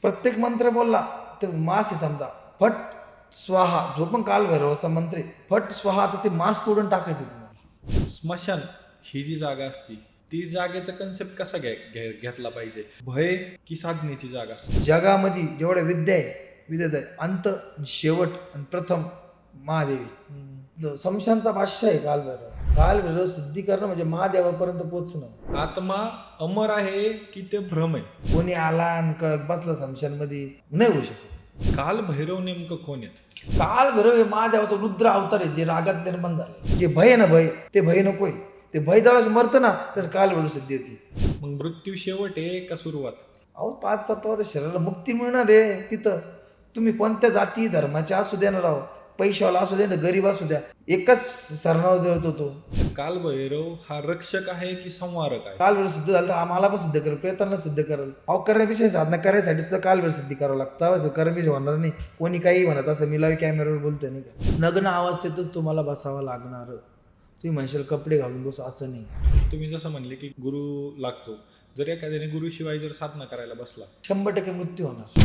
प्रत्येक मंत्र बोलला तर मास आहे समजा, फट स्वाहा, जो पण कालभैरवाचा मंत्र आहे, फट स्वाहा, तर ते मास तोडून टाकायचं तुम्हाला. स्मशान ही जी जागा असती ती जागेचा कन्सेप्ट कसा घेतला पाहिजे? भय की साधनेची जागा? जगामध्ये जेवढ्या विद्या आहे, विद्यात आहे अंत, शेवट आणि प्रथम महादेवी. समशांचा भाष्य आहे कालभैरव. कालभैरव सिद्धी करणं म्हणजे महादेवापर्यंत पोचणं. आत्मा अमर आहे की ते भ्रम आहे? कोणी आला आणि बसला समशानमध्ये, नाही होऊ शकत. काल भैरव नेमकं कोण आहेत? कालभैरव हे महादेवाचा रुद्र अवतार आहे, जे रागात निर्माण झाले. जे भय आहे ना, भय, ते भय नकोय. ते भय जेव्हा मरतं ना, तर कालभैरव सिद्धी होती. मग मृत्यू शेवट आहे का सुरुवात? अहो, पाच तत्वाच्या शरीराला मुक्ती मिळणार आहे तिथं. तुम्ही कोणत्या जाती धर्माचे असू द्या ना राव, पैशावाला असू द्या ना, गरीब असू द्या, एकच सरणावर जळत होतो. काल भैरव हा रक्षक आहे की संवारक आहे? कालभैरव सिद्ध झालं तर आम्हाला पण सिद्ध करेल, प्रेतांना सिद्ध करेल. अहो, करण्यापेक्षा साधना करायसाठी सुद्धा कालभैरव सिद्धी करावं लागतं. करण्यापेक्षा होणार नाही. कोणी काही म्हणत असं, मी लावी कॅमेऱ्यावर बोलतोय नाही का, नग्न अवस्थेतच तुम्हाला बसावं लागणार. तुम्ही म्हणशाल कपडे घालून बसू, असं नाही. तुम्ही जसं म्हणले की गुरु लागतो, जर एखाद्याने गुरुशिवाय जर साधना करायला बसला 100% मृत्यू होणार.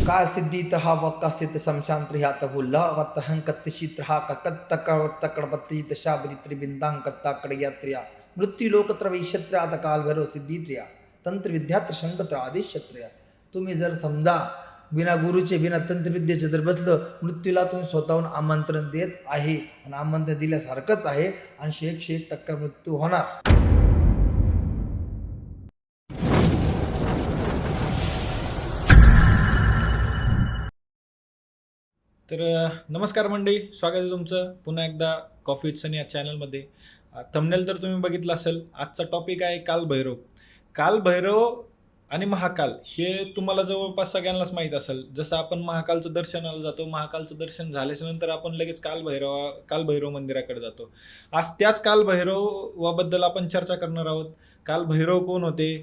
काय सिद्धी तर हा वक्कासित समशांत्र ह्यात हुल्ला वत्रहंकत्तशीत्र हा ककडपत्ती शाबरी त्रिबिंदांकत्ताकड यात्र्या मृत्यू लोकत्र वैक्षत्र्य आता कालभैरव सिद्धीत्र्या तंत्रविद्यात्र शंकत्र आदेशत्र्या. तुम्ही जर समजा बिना गुरुचे, बिना तंत्रविद्येचे जर बसलं, मृत्यूला तुम्ही स्वतःहून आमंत्रण देत आहे आणि आमंत्रण दिल्यासारखंच आहे आणि 100% मृत्यू होणार. तर नमस्कार मंडळी, स्वागत आहे तुमचं पुन्हा एकदा कॉफी विथ सनी या चॅनलमध्ये. थंबनेल तर तुम्ही बघितलं असेल. आजचा टॉपिक आहे कालभैरव. कालभैरव आणि महाकाल हे तुम्हाला जवळपास सगळ्यांनाच माहीत असेल. जसं आपण महाकालचं दर्शनाला जातो, महाकालचं दर्शन झाल्याच्यानंतर आपण लगेच कालभैरव मंदिराकडे जातो. आज त्याच कालभैरवाबद्दल आपण चर्चा करणार आहोत. कालभैरव कोण होते,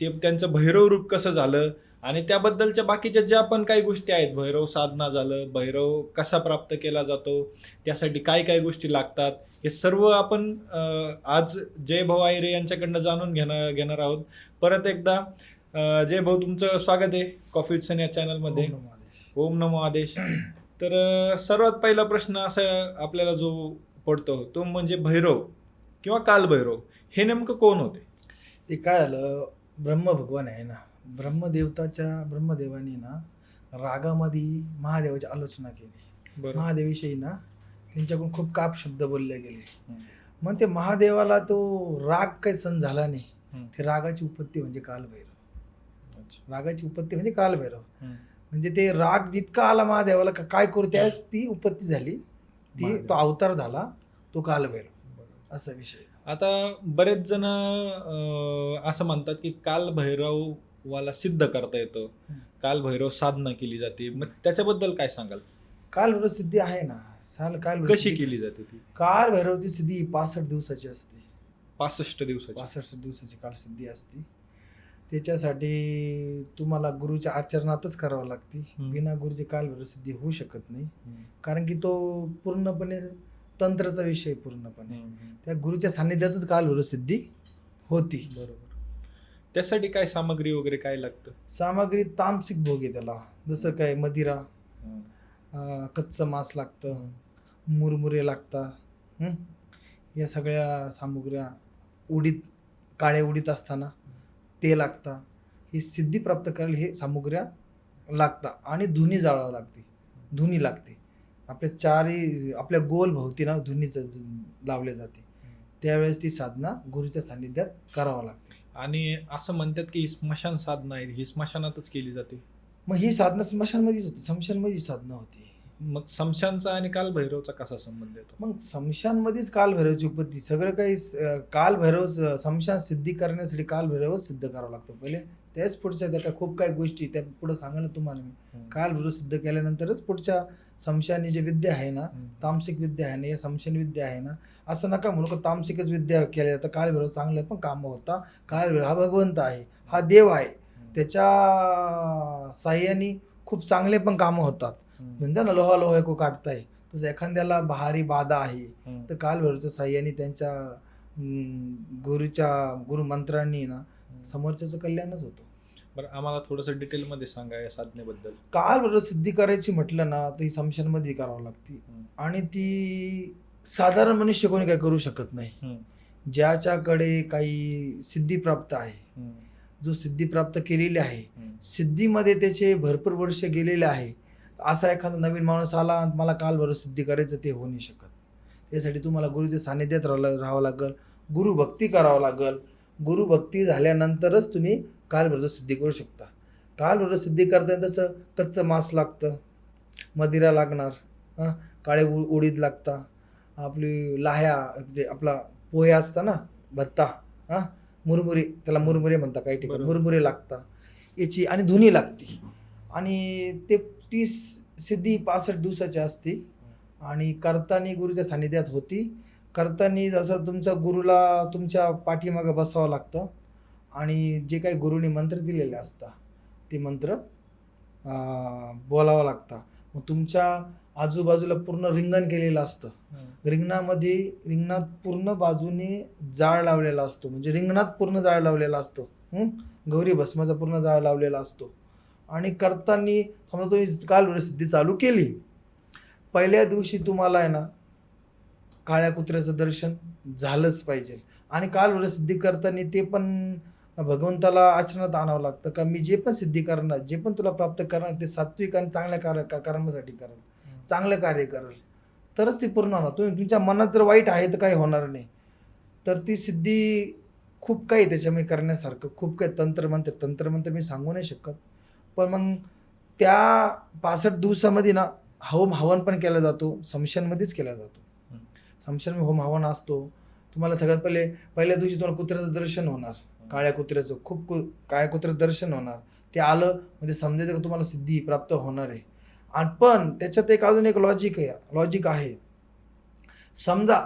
ते त्यांचं भैरव रूप कसं झालं आणि त्याबद्दलच्या बाकीच्या ज्या पण काही गोष्टी आहेत, भैरव साधना झालं, भैरव कसा प्राप्त केला जातो, त्यासाठी काय काय गोष्टी लागतात, हे सर्व आपण आज जय भाऊ आयरे यांच्याकडनं जाणून घेणार आहोत. परत एकदा जय भाऊ, तुमचं स्वागत आहे कॉफी विथ सनी या चॅनलमध्ये. ओम नमो आदेश. तर सर्वात पहिला प्रश्न असा आपल्याला जो पडतो तो म्हणजे भैरव किंवा कालभैरव हे नेमकं कोण होते? ते काय झालं, ब्रह्म भगवान आहे ना, ब्रह्मदेवाने ना रागामध्ये महादेवाची आलोचना केली. महादेवाविषयी ना त्यांच्याकडून खूप काप शब्द बोलले गेले. मग ते महादेवाला तो राग काही सण झाला नाही. ते रागाची उत्पत्ती म्हणजे कालभैरव. रागाची उत्पत्ती म्हणजे कालभैरव. म्हणजे ते राग जितका आला महादेवाला काय करू, त्यावेळेस ती उत्पत्ती झाली, ती तो अवतार झाला, तो कालभैरव, असा विषय. आता बरेच जण असं म्हणतात की कालभैरवाला सिद्ध करता येतं, कालभैरव साधना केली जाते. मग त्याच्याबद्दल काय सांगाल? कालभैरव सिद्धी आहे ना, कशी केली जाते ती? कालभैरवची सिद्धी 65 दिवसाची असते. 65 दिवसाची? 65 दिवसाची कालसिद्धी असते. त्याच्यासाठी तुम्हाला गुरुच्या आचरणातच करावं लागते. बिना गुरुची कालभैरव सिद्धी होऊ शकत नाही. कारण की तो पूर्णपणे तंत्राचा विषय, पूर्णपणे त्या गुरुच्या सान्निध्यातच कालभैरव सिद्धी होती. बरोबर. त्यासाठी काय सामग्री वगैरे काय लागतं? सामग्री तामसिक भोग आहे त्याला. जसं काय मदिरा, कच्चं मांस लागतं, मुरमुरे लागतात, या सगळ्या सामुग्र्या, उडीद, काळे उडीद असताना ते लागतं. ही सिद्धी प्राप्त करायला हे सामुग्र्या लागतात. आणि धुनी जाळावं लागते. धुनी लागते आपल्या चारी, आपल्या गोल भोवती ना धुनीचं लावले जाते. त्यावेळेस ती साधना गुरुच्या सान्निध्यात करावं लागते. आणि असं म्हणतात की ही स्मशान साधना आहे, ही स्मशानातच केली जाते. मग ही साधना स्मशानमध्येच होती, स्मशानमध्ये साधना होती. मग स्मशानचा आणि कालभैरवचा कसा संबंध येतो? मग स्मशानमध्येच कालभैरवची उत्पत्ती. सगळं काही कालभैरव, स्मशान सिद्धी करण्यासाठी कालभैरवच सिद्ध करावं लागतं पहिले. त्याच पुढच्या त्या खूप काही गोष्टी त्या पुढे सांगायला तुम्हाला मी. कालभैरव सिद्ध केल्यानंतरच पुढच्या स्मशानी जी विद्या आहे ना, तामसिक विद्या आहे ना, या स्मशान विद्या आहे ना, असं नका म्हणू का तामसिकच विद्या केल्या तर कालभैरव चांगले पण कामं होता. कालभैरव हा भगवंत आहे, हा देव आहे, त्याच्या साह्याने खूप चांगले पण कामं होतात. म्हणजे ना लोहा को काटताय, तसं एखाद्याला बहारी बाधा आहे तर कालभैरवच्या साह्याने त्यांच्या गुरुमंत्रांनी ना समोरच्याचं कल्याणच होतं. बरं, आम्हाला थोडंसं डिटेलमध्ये सांगा या साधनेबद्दल. काल भैरव सिद्धी करायची म्हटलं ना तर ही समशानमध्ये करावं लागते. हम्म. आणि ती साधारण मनुष्य कोणी काय करू शकत नाही. हम्म. ज्याच्याकडे काही सिद्धी प्राप्त आहे, हम्म. जो सिद्धी प्राप्त केलेली आहे, हम्म. सिद्धीमध्ये त्याचे भरपूर वर्ष गेलेले आहे, असा एखादा नवीन माणूस आला आणि मला काल भैरव सिद्धी करायचं, ते होऊ नाही शकत. त्यासाठी तुम्हाला गुरुच्या सानिध्यात राहावं लागेल, गुरुभक्ती करावं लागेल. गुरुभक्ती झाल्यानंतरच तुम्ही काल भैरव सिद्धी करू शकता. काल भैरव सिद्धी करताना तसं कच्चं मांस लागतं, मदिरा लागणार, हां, काळे उडीद लागता, आपली लाह्या, जे आपला पोहे असता ना, भत्ता, हां, मुरमुरी, त्याला मुरमुरे म्हणता काही ठिकाणी, बरोबर. मुरमुरे लागता याची, आणि धुनी लागते. आणि ते ती सिद्धी 65 दिवसाची असते. आणि करताना गुरुच्या सानिध्यात होती. करताना जसं तुमचा गुरुला तुमच्या पाठीमागं बसावं लागतं आणि जे काही गुरुने मंत्र दिलेले असतात ते मंत्र बोलावं लागतं. मग तुमच्या आजूबाजूला पूर्ण रिंगण केलेलं असतं. रिंगणात पूर्ण बाजूने जाळ लावलेला असतो, म्हणजे रिंगणात पूर्ण जाळ लावलेला असतो. गौरी भस्माचा पूर्ण जाळ लावलेला असतो. आणि करताना समजा तुम्ही काल भैरव सिद्धी चालू केली, पहिल्या दिवशी तुम्हाला आहे ना काळ्या कुत्र्याचं दर्शन झालंच पाहिजे. आणि काल भैरव सिद्धी करताना ते पण भगवंताला आचरणात आणावं लागतं का मी जे पण सिद्धी करणार, जे पण तुला प्राप्त करणार ते सात्विक आणि चांगल्या कर्मासाठी करेल, चांगलं कार्य करेल, तरच ती पूर्ण होणार. तुम्ही तुमच्या मनात जर वाईट आहे तर काही होणार नाही. तर ती सिद्धी खूप काही त्याच्यामध्ये करण्यासारखं, खूप काही तंत्रमंत्र मी सांगू नाही शकत. पण मग त्या 65 दिवसामध्ये ना हवन पण केला जातो, समशानमध्येच केला जातो. समशान होम हवन असतो. तुम्हाला सगळ्यात पहिल्या दिवशी तुम्हाला कुत्र्याचं दर्शन होणार, काळ्या कुत्र्याचं, काळ्या कुत्र्याचं दर्शन होणार. ते आलं म्हणजे समजायचं की तुम्हाला सिद्धी प्राप्त होणार आहे. आणि पण त्याच्यात अजून एक लॉजिक आहे. समजा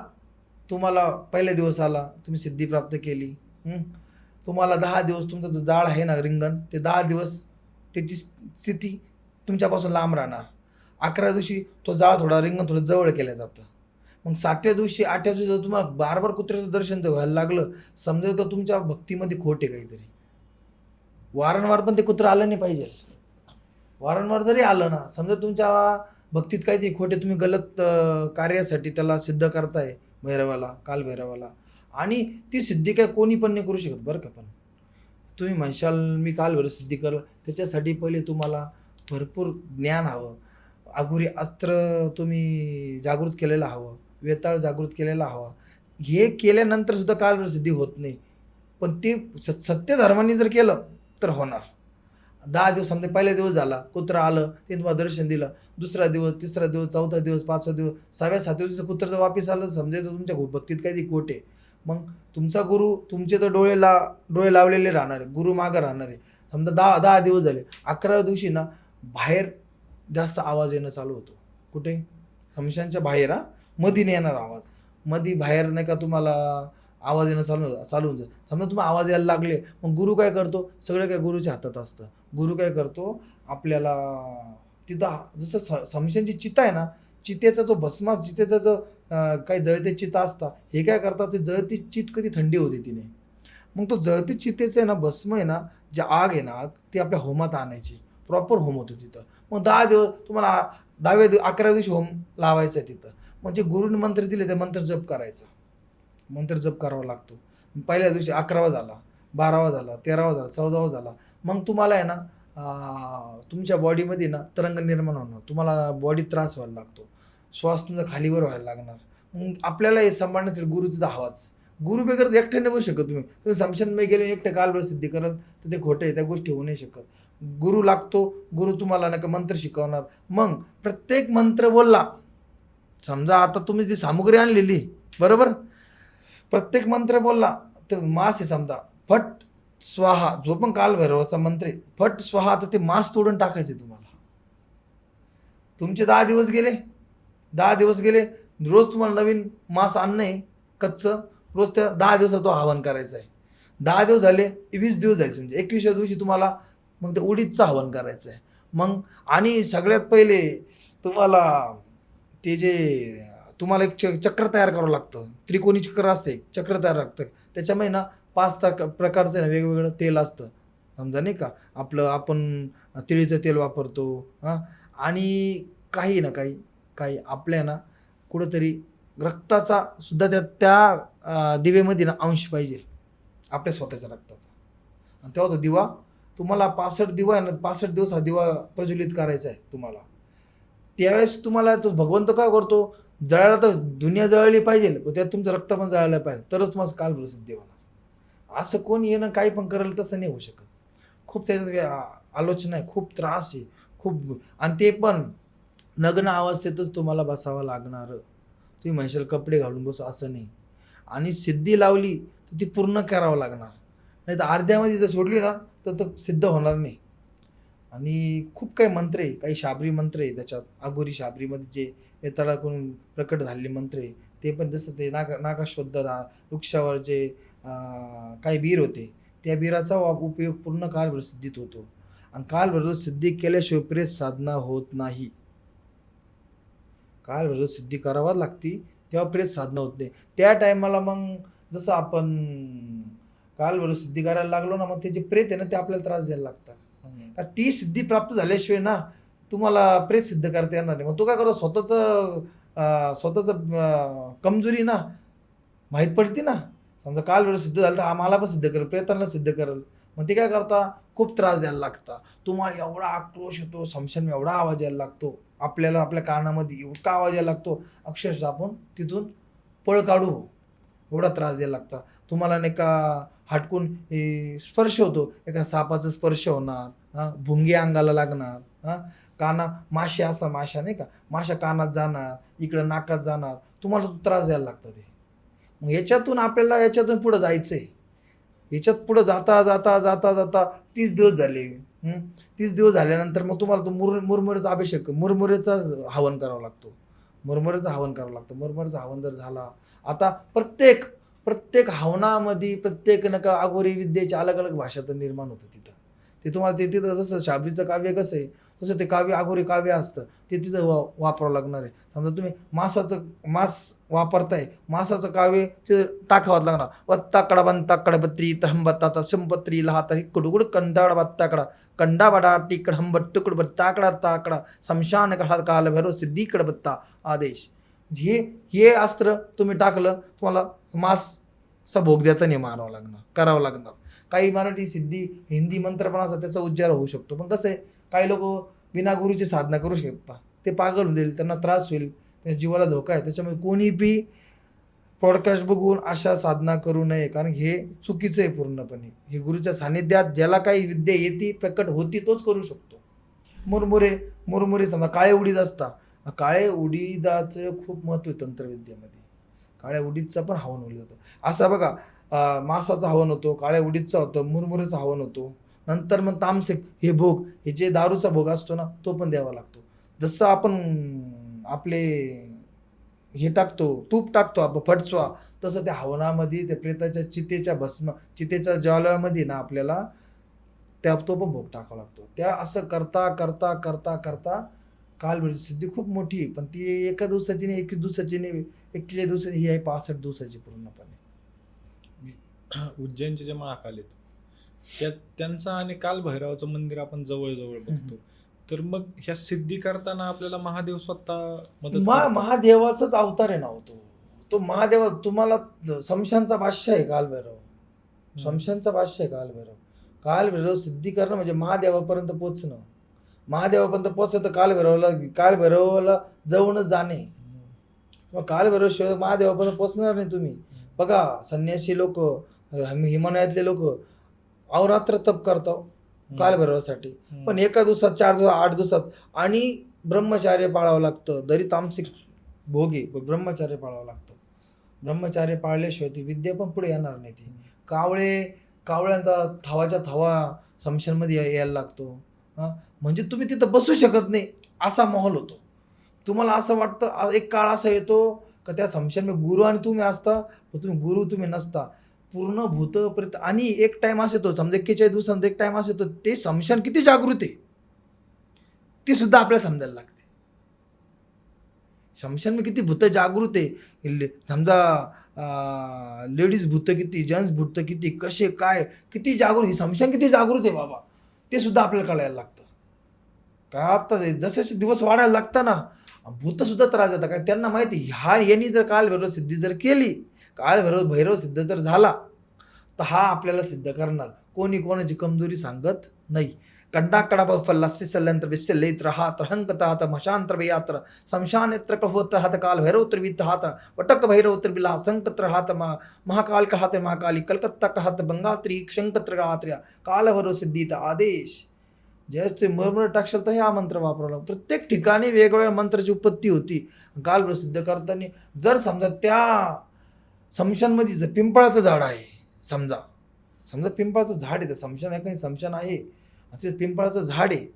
तुम्हाला पहिल्या दिवस आला, तुम्ही सिद्धी प्राप्त केली, तुम्हाला 10 दिवस तुमचा जो जाळ आहे ना रिंगण, ते 10 दिवस त्याची स्थिती तुमच्यापासून लांब राहणार. 11व्या दिवशी तो जाळ रिंगण थोडं जवळ केलं जातं. मग 7व्या दिवशी 8व्या दिवशी जर तुम्हाला बार कुत्र्याचं दर्शन जर व्हायला लागलं, समजा तर तुमच्या भक्तीमध्ये खोट आहे काहीतरी. वारंवार पण ते कुत्रं आलं नाही पाहिजे. वारंवार जरी आलं ना, समजा तुमच्या भक्तीत काहीतरी खोटे, तुम्ही गलत कार्यासाठी त्याला सिद्ध करताय भैरवाला, काल भैरवाला, आणि ती सिद्धी काय कोणी पण नाही करू शकत बरं का. पण तुम्ही म्हणशाल मी काल भैरव सिद्धी करलं, त्याच्यासाठी पहिले तुम्हाला भरपूर ज्ञान हवं, अघोरी अस्त्र तुम्ही जागृत केलेलं हवं, वेताळ जागृत केलेला हवा. हे केल्यानंतर सुद्धा काल भैरव सिद्धी होत नाही. पण ते सत्य धर्माने जर केलं तर होणार. 10 दिवस समजा पहिला दिवस झाला, कुत्रं आलं, ते तुम्हाला दर्शन दिलं, दुसरा दिवस, तिसरा दिवस, चौथा दिवस, 5वा दिवस, 6व्या 7व्या दिवशी कुत्रं वापिस आलं, समजायचं तुमच्या भक्तीत काही खोट आहे. मग तुमचा गुरु तुमचे तर डोळे लावलेले राहणार आहे, गुरु मागं राहणार आहे. समजा 10 दिवस झाले, 11व्या दिवशी ना बाहेर जास्त आवाज येणं चालू होतो. कुठे? समशानच्या बाहेर, मधी नाही येणार आवाज, मधी बाहेर नाही का तुम्हाला आवाज येणं चालू होऊन जाईल. समजा तुम्हाला आवाज यायला लागले, मग गुरु काय करतो, सगळं काय गुरुच्या हातात असतं. गुरु काय करतो, आपल्याला तिथं जसं समशानची चिता आहे ना, चितेचा जो भस्मा, चितेचा जो काही जळते चिता असतात, हे काय करतात, ते जळती चित कधी थंडी होते तिने, मग तो जळती चितेचं आहे ना भस्म आहे ना, जे आग आहे ना, आग ती आपल्या होमात आणायची, प्रॉपर होम होतो तिथं. मग 10 दिवस तुम्हाला 11व्या दिवशी होम लावायचा आहे तिथं. म्हणजे गुरुने मंत्र दिले, ते मंत्र जप करायचा, मंत्र जप करावा लागतो. पहिल्या दिवशी 11वा झाला, 12वा झाला, 13वा झाला, 14वा झाला, मग तुम्हाला आहे ना तुमच्या बॉडीमध्ये ना तरंग निर्माण होणार, तुम्हाला बॉडीत त्रास व्हायला लागतो, श्वास तुमचा खालीवर व्हायला लागणार. मग आपल्याला हे सांभाळण्यासाठी गुरु तिथं हवाच. गुरु बेगर एकटे नाही बसू शकत. तुम्ही समशानमध्ये गेले एकटे काल भैरव सिद्धी कराल तर ते खोटं आहे, त्या गोष्टी होऊ नाही शकत. गुरु लागतो. गुरु तुम्हाला नका मंत्र शिकवणार. मग प्रत्येक मंत्र बोलला, समजा आता तुम्ही जी सामुग्री आणलेली बरोबर, प्रत्येक मंत्र बोलला तर मास आहे, समजा फट स्वाहा, जो पण काल भैरवाचा मंत्र आहे, फट स्वाहा, तर ते मास तोडून टाकायचे तुम्हाला. तुमचे 10 दिवस गेले, 10 दिवस गेले, रोज तुम्हाला नवीन मास आणणं आहे कच्चं, रोज त्या 10 दिवसात तो हवन करायचा आहे. 10 दिवस झाले, 20 दिवस झाले, म्हणजे 21व्या दिवशी तुम्हाला मग ते उडीदचं हवन करायचं आहे. मग आणि सगळ्यात पहिले तुम्हाला ते जे तुम्हाला एक चक्र तयार करावं लागतं, त्रिकोणी चक्र असते, चक्र तयार लागतं. त्याच्यामध्ये ना 5 प्रकारचं ना वेगवेगळं तेल असतं, समजा नाही का, आपलं आपण तिळीचं तेल वापरतो हां, आणि काही ना काही काही आपल्या ना कुठंतरी रक्ताचा सुद्धा त्या दिवेमध्ये ना अंश पाहिजे, आपल्या स्वतःच्या रक्ताचा. आणि तेव्हा तो दिवा तुम्हाला 65 दिवा आहे ना, 65 दिवस हा दिवा प्रज्वलित करायचा आहे तुम्हाला. त्यावेळेस तुम्हाला तो भगवंत काय करतो, जळायला तर दुनिया जळली पाहिजे, पण त्यात तुमचं रक्त पण जळायला पाहिजे, तरच तुम्हाला कालभैरव सिद्धी होणार. असं कोण येणं काही पण करेल तसं नाही होऊ शकत. खूप त्याच्यात आलोचना आहे, खूप त्रास आहे, खूप. आणि ते पण नग्न अवस्थेतच तुम्हाला बसावं लागणार. तुम्ही म्हणशाल कपडे घालून बसू, असं नाही. आणि सिद्धी लावली तर ती पूर्ण करावं लागणार, नाही तर अर्ध्यामध्ये जर सोडली ना तर सिद्ध होणार नाही. आणि खूप काही मंत्र आहे, काही शाबरी मंत्र आहे त्याच्यात. अघोरी शाबरीमध्ये जे वेताळाकडून प्रकट झालेले मंत्र आहे, ते पण जसं ते नागाश्वत्थ वृक्षावर जे काही बीर होते, त्या बीराचा उपयोग पूर्ण कालभैरव सिद्धीत होतो. आणि कालभैरव सिद्धी केल्याशिवाय प्रेत साधना होत नाही. कालभैरव सिद्धी करावाच लागती, तेव्हा प्रेत साधना होत नाही. त्या टायमाला मग जसं आपण कालभैरव सिद्धी करायला लागलो ना, मग ते जे प्रेत आहे ना ते आपल्याला त्रास द्यायला लागतात. का ती सिद्धी प्राप्त झाल्याशिवाय ना तुम्हाला प्रेत सिद्ध करता येणार नाही. मग तो काय करतो, स्वतःचं कमजोरी ना माहीत पडते ना. समजा कालभैरव सिद्ध झालं तर आम्हाला पण सिद्ध करेल, प्रेतांना सिद्ध करेल. मग ते काय करता, खूप त्रास द्यायला लागता. तुम्हाला एवढा आक्रोश येतो, समशान एवढा आवाज यायला लागतो, आपल्याला आपल्या कानामध्ये एवढा आवाज यायला लागतो, अक्षरशः आपण तिथून पळ काढू एवढा त्रास द्यायला लागता. तुम्हाला नाही का हटकून स्पर्श होतो, एका सापाचा स्पर्श होणार, हां, भुंगे अंगाला लागणार, हां, माशा नाही का, माशा कानात जाणार, इकडं नाकात जाणार, तुम्हाला तो त्रास द्यायला लागतं ते. मग याच्यातून पुढं जायचं आहे. याच्यात पुढं जाता जाता जाता जाता 30 दिवस झाले. 30 दिवस झाल्यानंतर मग तुम्हाला तो मुरमुरेचा अभिषेक, मुरमुरेचं हवन करावं लागतो. मुरमुरेचं हवन जर झाला, आता प्रत्येक हवनामध्ये प्रत्येक नका अघोरी विद्येची अलग अलग भाषा तर निर्माण होतं तिथं. ते तुम्हाला तिथं जसं शाबरीचं काव्य कसं आहे, तसं ते काव्य अघोरी काव्य असतं, ते तिथं वापरावं लागणार आहे. समजा तुम्ही मांस वापरताय, मांसाचं काव्य ते टाकावं लागणार. वत्ताकडा बंताकडा बत्री त्रहंबत्ता शंपत्री लहाता हिकडुगुड कंडाड बत्ताकडा कंडाबडा टिकड हंबट तुकड बत्ताकडा ताकडा शमशान काल भैरव सिद्धीकड बत्ता आदेश. हे अस्त्र तुम्ही टाकलं, तुम्हाला मांसचा भोग देता नाही मारावं लागणार, करावं लागणार. काही मराठी सिद्धी हिंदी मंत्र पण असतात, त्याचा उच्चार होऊ शकतो. पण कसं आहे, काही लोक बिना गुरुची साधना करू शकतात, ते पागल होईल, त्यांना त्रास होईल, त्यांच्या जीवाला धोका आहे. त्याच्यामुळे कोणी बी पॉडकास्ट बघून अशा साधना करू नये, कारण हे चुकीचं आहे पूर्णपणे. हे गुरुच्या सानिध्यात ज्याला काही विद्या येते प्रकट होती तोच करू शकतो. मुरमुरे समजा काळे उडीद असतात, काळे उडीदाचं खूप महत्त्व आहे तंत्रविद्येमध्ये. काळ्या उडीदचं पण हवन होईल होतं. असं बघा, मांसाचं हवन होतो, काळ्या उडीदचं होतं, मुरमुरेचं हवन होतो. नंतर मग तामसिक हे भोग, हे जे दारूचा भोग असतो ना, तो पण द्यावा लागतो. जसं आपण आपले हे टाकतो, तूप टाकतो आपण फटसवा, तसं त्या हवनामध्ये त्या प्रेताच्या चितेच्या ज्वालामध्ये ना आपल्याला तो पण भोग टाकावा लागतो. त्या असं करता करता करता करता कालभैरव सिद्धी खूप मोठी आहे, पण ती एका दिवसाची नाही, 21 दिवसाची नाही, 41 दिवसाची, ही आहे 65 दिवसाची पूर्णपणे. उज्जैनचे जे महाकाल आहेत त्यांचं आणि कालभैरवाचं मंदिर आपण जवळ बघतो. तर मग ह्या सिद्धी करताना आपल्याला महादेव स्वतः मदत करतात. महादेवाचाच अवतार आहे ना तो महादेव. तुम्हाला शमशानचा बादशाह आहे कालभैरव, शमशानचा बादशाह आहे कालभैरव. कालभैरव सिद्धी करणं म्हणजे महादेवापर्यंत पोचणं. महादेवापर्यंत पोचलं तर कालभैरवाला जवळच जाणे. मग कालभैरव शिवाय महादेवापर्यंत पोचणार नाही तुम्ही. बघा, संन्यासी लोक, हिमालयातले लोक अवरात्र तप करतात कालभैरवासाठी, पण एका दिवसात, 4 दिवसात, 8 दिवसात, आणि ब्रह्मचार्य पाळावं लागतं. जरी तामसिक भोगी ब्रह्मचार्य पाळावं लागतं. ब्रह्मचार्य पाळल्याशिवाय ती विद्या पण पुढे येणार नाही. ती कावळ्यांचा थवाच्या थवा शमशानमध्ये यायला लागतो. हां, म्हणजे तुम्ही तिथं बसू शकत नाही असा माहोल होतो. तुम्हाला असं वाटतं, एक काळ असा येतो का त्या शमशानमध्ये गुरु आणि तुम्ही असता, पण तुम्ही नसता. पूर्ण भूतप्रेत. आणि एक टाइम असा येतो, समजा 41 दिवसांत एक टाइम असा येतो, ते शमशान किती जागृत आहे ती सुद्धा आपल्याला समजायला लागते. शमशान किती भूत जागृत आहे. समजा लेडीज भूत किती, जेंट्स भूत किती, कसे काय, किती जागृत, ही स्मशान किती जागृत आहे बाबा, ते सुद्धा आपल्याला कळायला लागतं. काय आता जसे जसे दिवस वाढायला लागतं ना, भूतसुद्धा त्रास देतात. काय त्यांना माहिती यांनी जर कालभैरव सिद्धी जर केली, भैरव सिद्ध जर झाला, तर हा आपल्याला सिद्ध करणार. कोणी कोणाची कमजोरी सांगत नाही. कंडाकडा फल्लास्य सल्यंत्र विश्यलैत्र हात हंकत हात मशांत्र बेयात्र शमशानेत्र कहोत हात काल भैरवत्र वित्त हात वटक भैरवत्र बिला संकत्र हात महाकाल का हात महाकाली कलकत्ता का हात बंगात्री शंकत्र गात्र्या काल भैरव सिद्धीत आदेश. ज्यावेळेस ते मरमर टाकशाल तर हा मंत्र वापरला. प्रत्येक ठिकाणी वेगवेगळ्या मंत्राची उत्पत्ती होती. काल भैरव सिद्ध करताना जर समजा त्या स्मशानमध्ये जर पिंपळाचं झाड आहे, समजा पिंपळाचं झाड आहे, तर स्मशान आहे, काही स्मशान आहे, तिथं पिंपळाचं झाड आहे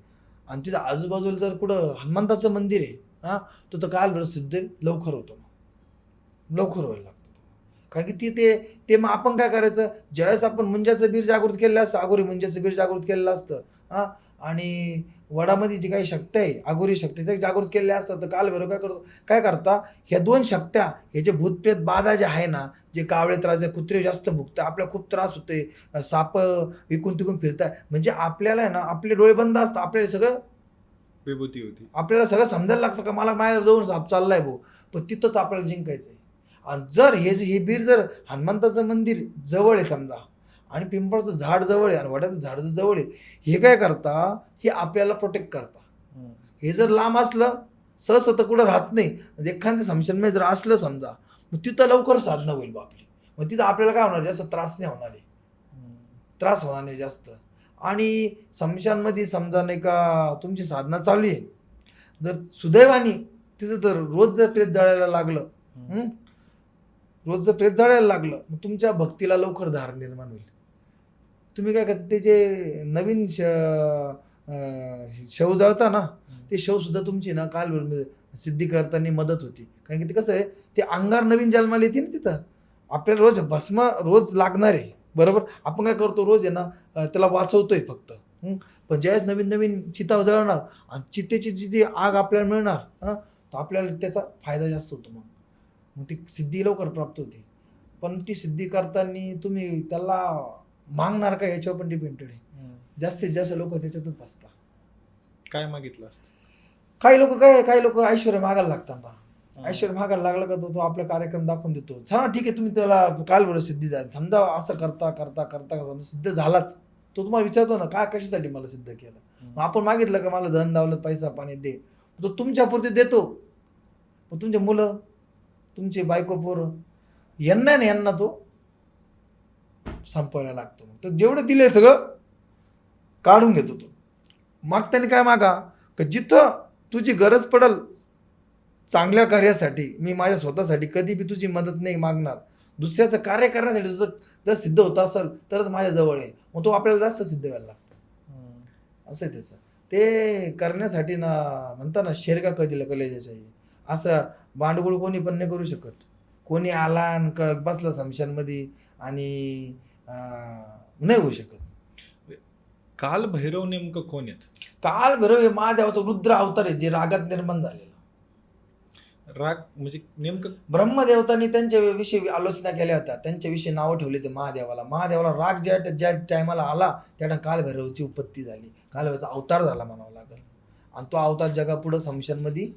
आणि तिथं आजूबाजूला जर कुठं हनुमंताचं मंदिर आहे, हां, तो तर कालभैरव सिद्ध लवकर होतो, लवकर व्हायला लागतो. कारण की ते मग आपण काय करायचं, ज्यावेळेस आपण मुंजाचं बीर जागृत केलेलं असतं, अगोरी मुंजाचं बीर जागृत केलेलं असतं, हां, आणि वडामध्ये जी काही शक्ती आहे, अगोरी शक्ती ते जागृत केलेल्या असतात, तर कालभैरव काय करता, ह्या दोन शक्त्या, हे जे भूतप्रेत बाधा जे आहे ना, जे कावळे त्रास, कुत्रे जास्त भुकतात, आपल्याला खूप त्रास होते, साप विकून तिकून फिरतात, म्हणजे आपल्याला आहे ना, आपले डोळे बंद असतात, आपल्याला सगळं विभूती होती, आपल्याला सगळं समजायला लागतं का मला माझ्या जवळ साप चाललाय भाऊ, पण तिथंच आपल्याला जिंकायचं आहे. आणि जर हे बीर जर हनुमंताचं मंदिर जवळ आहे समजा, आणि पिंपळाचं झाड जवळ आहे आणि वडाचं झाड जवळ आहे, हे काय करता, हे आपल्याला प्रोटेक्ट करता. हे जर लांब असलं, सहज तर कुठं राहत नाही, एखाद्या स्मशानमध्ये जर असलं समजा, मग तिथं लवकर साधना होईल बा आपली, मग तिथं आपल्याला काय होणार, जास्त त्रास नाही होणार आहे, त्रास होणार नाही जास्त. आणि स्मशानमध्ये समजा नाही का तुमची साधना चालू आहे, जर सुदैवानी तिथं तर रोज जर प्रेत जळायला लागलं, रोज जर प्रेत जळायला लागलं, मग तुमच्या भक्तीला लवकर धार निर्माण होईल. तुम्ही काय करता, ते जे नवीन शव जळता ना, ते शवसुद्धा तुमची ना काल सिद्धी करताना मदत होती. कारण की ते कसं आहे, ते अंगार नवीन जन्माला येते ना, तिथं आपल्याला रोज भस्म रोज लागणार आहे, बरोबर. आपण काय करतो, रोज आहे ना त्याला वाचवतोय फक्त, पण ज्यावेळेस नवीन नवीन चिता जळणार आणि चितेची जी आग आपल्याला मिळणार, तर आपल्याला त्याचा फायदा जास्त होतो. मग ती सिद्धी लवकर प्राप्त होते. पण ती सिद्धी करताना तुम्ही त्याला मागणार का याच्यावर पण डिपेंडेड आहे. जास्तीत जास्त लोक त्याच्यातच फसतात. काय मागितलं असतं, काही लोक ऐश्वर्य मागायला लागतात ना, ऐश्वर्य मागायला लागला का तो आपला कार्यक्रम दाखवून देतो. चला ठीक आहे, तुम्ही त्याला कालभैरव सिद्धी द्या, समजा असं करता करता करता करता सिद्ध झालाच, तो तुम्हाला विचारतो ना काय कशासाठी मला सिद्ध केलं. मग आपण मागितलं का मला धन दौलत पैसा पाणी दे, तो तुमच्यापुरती देतो, पण तुमचे मुलं तुमचे बायको पोरं यांना तो संपवायला लागतो. तर जेवढं दिले सगळं काढून घेतो तो. मागताना काय मागा, का जिथं तुझी गरज पडल चांगल्या कार्यासाठी, मी माझ्या स्वतःसाठी कधी बी तुझी मदत नाही मागणार, दुसऱ्याचं कार्य करण्यासाठी तुझं जर सिद्ध होत असेल तरच माझ्या जवळ आहे, मग तो आपल्याला जास्त सिद्ध व्हायला लागतो. असं आहे त्याचं. ते करण्यासाठी ना म्हणता ना, शेरगा कधीला कलेजाच्या, असं भांडगुळ कोणी पण नाही करू शकत. कोणी आला आणि बसला स्मशानमध्ये आणि नाही होऊ शकत. काल भैरव नेमकं कोण आहेत? काल भैरव हे महादेवाचा रुद्र अवतार आहे, जे रागात निर्माण झालेला. राग म्हणजे नेमकं ब्रह्मदेवतांनी त्यांच्याविषयी आलोचना केल्या होत्या, त्यांच्याविषयी नावं ठेवली ते महादेवाला राग ज्या टायमाला आला त्या कालभैरवची उत्पत्ती झाली, कालभैरवचा अवतार झाला म्हणावं लागेल. आणि तो अवतार जगापुढं स्मशानमध्ये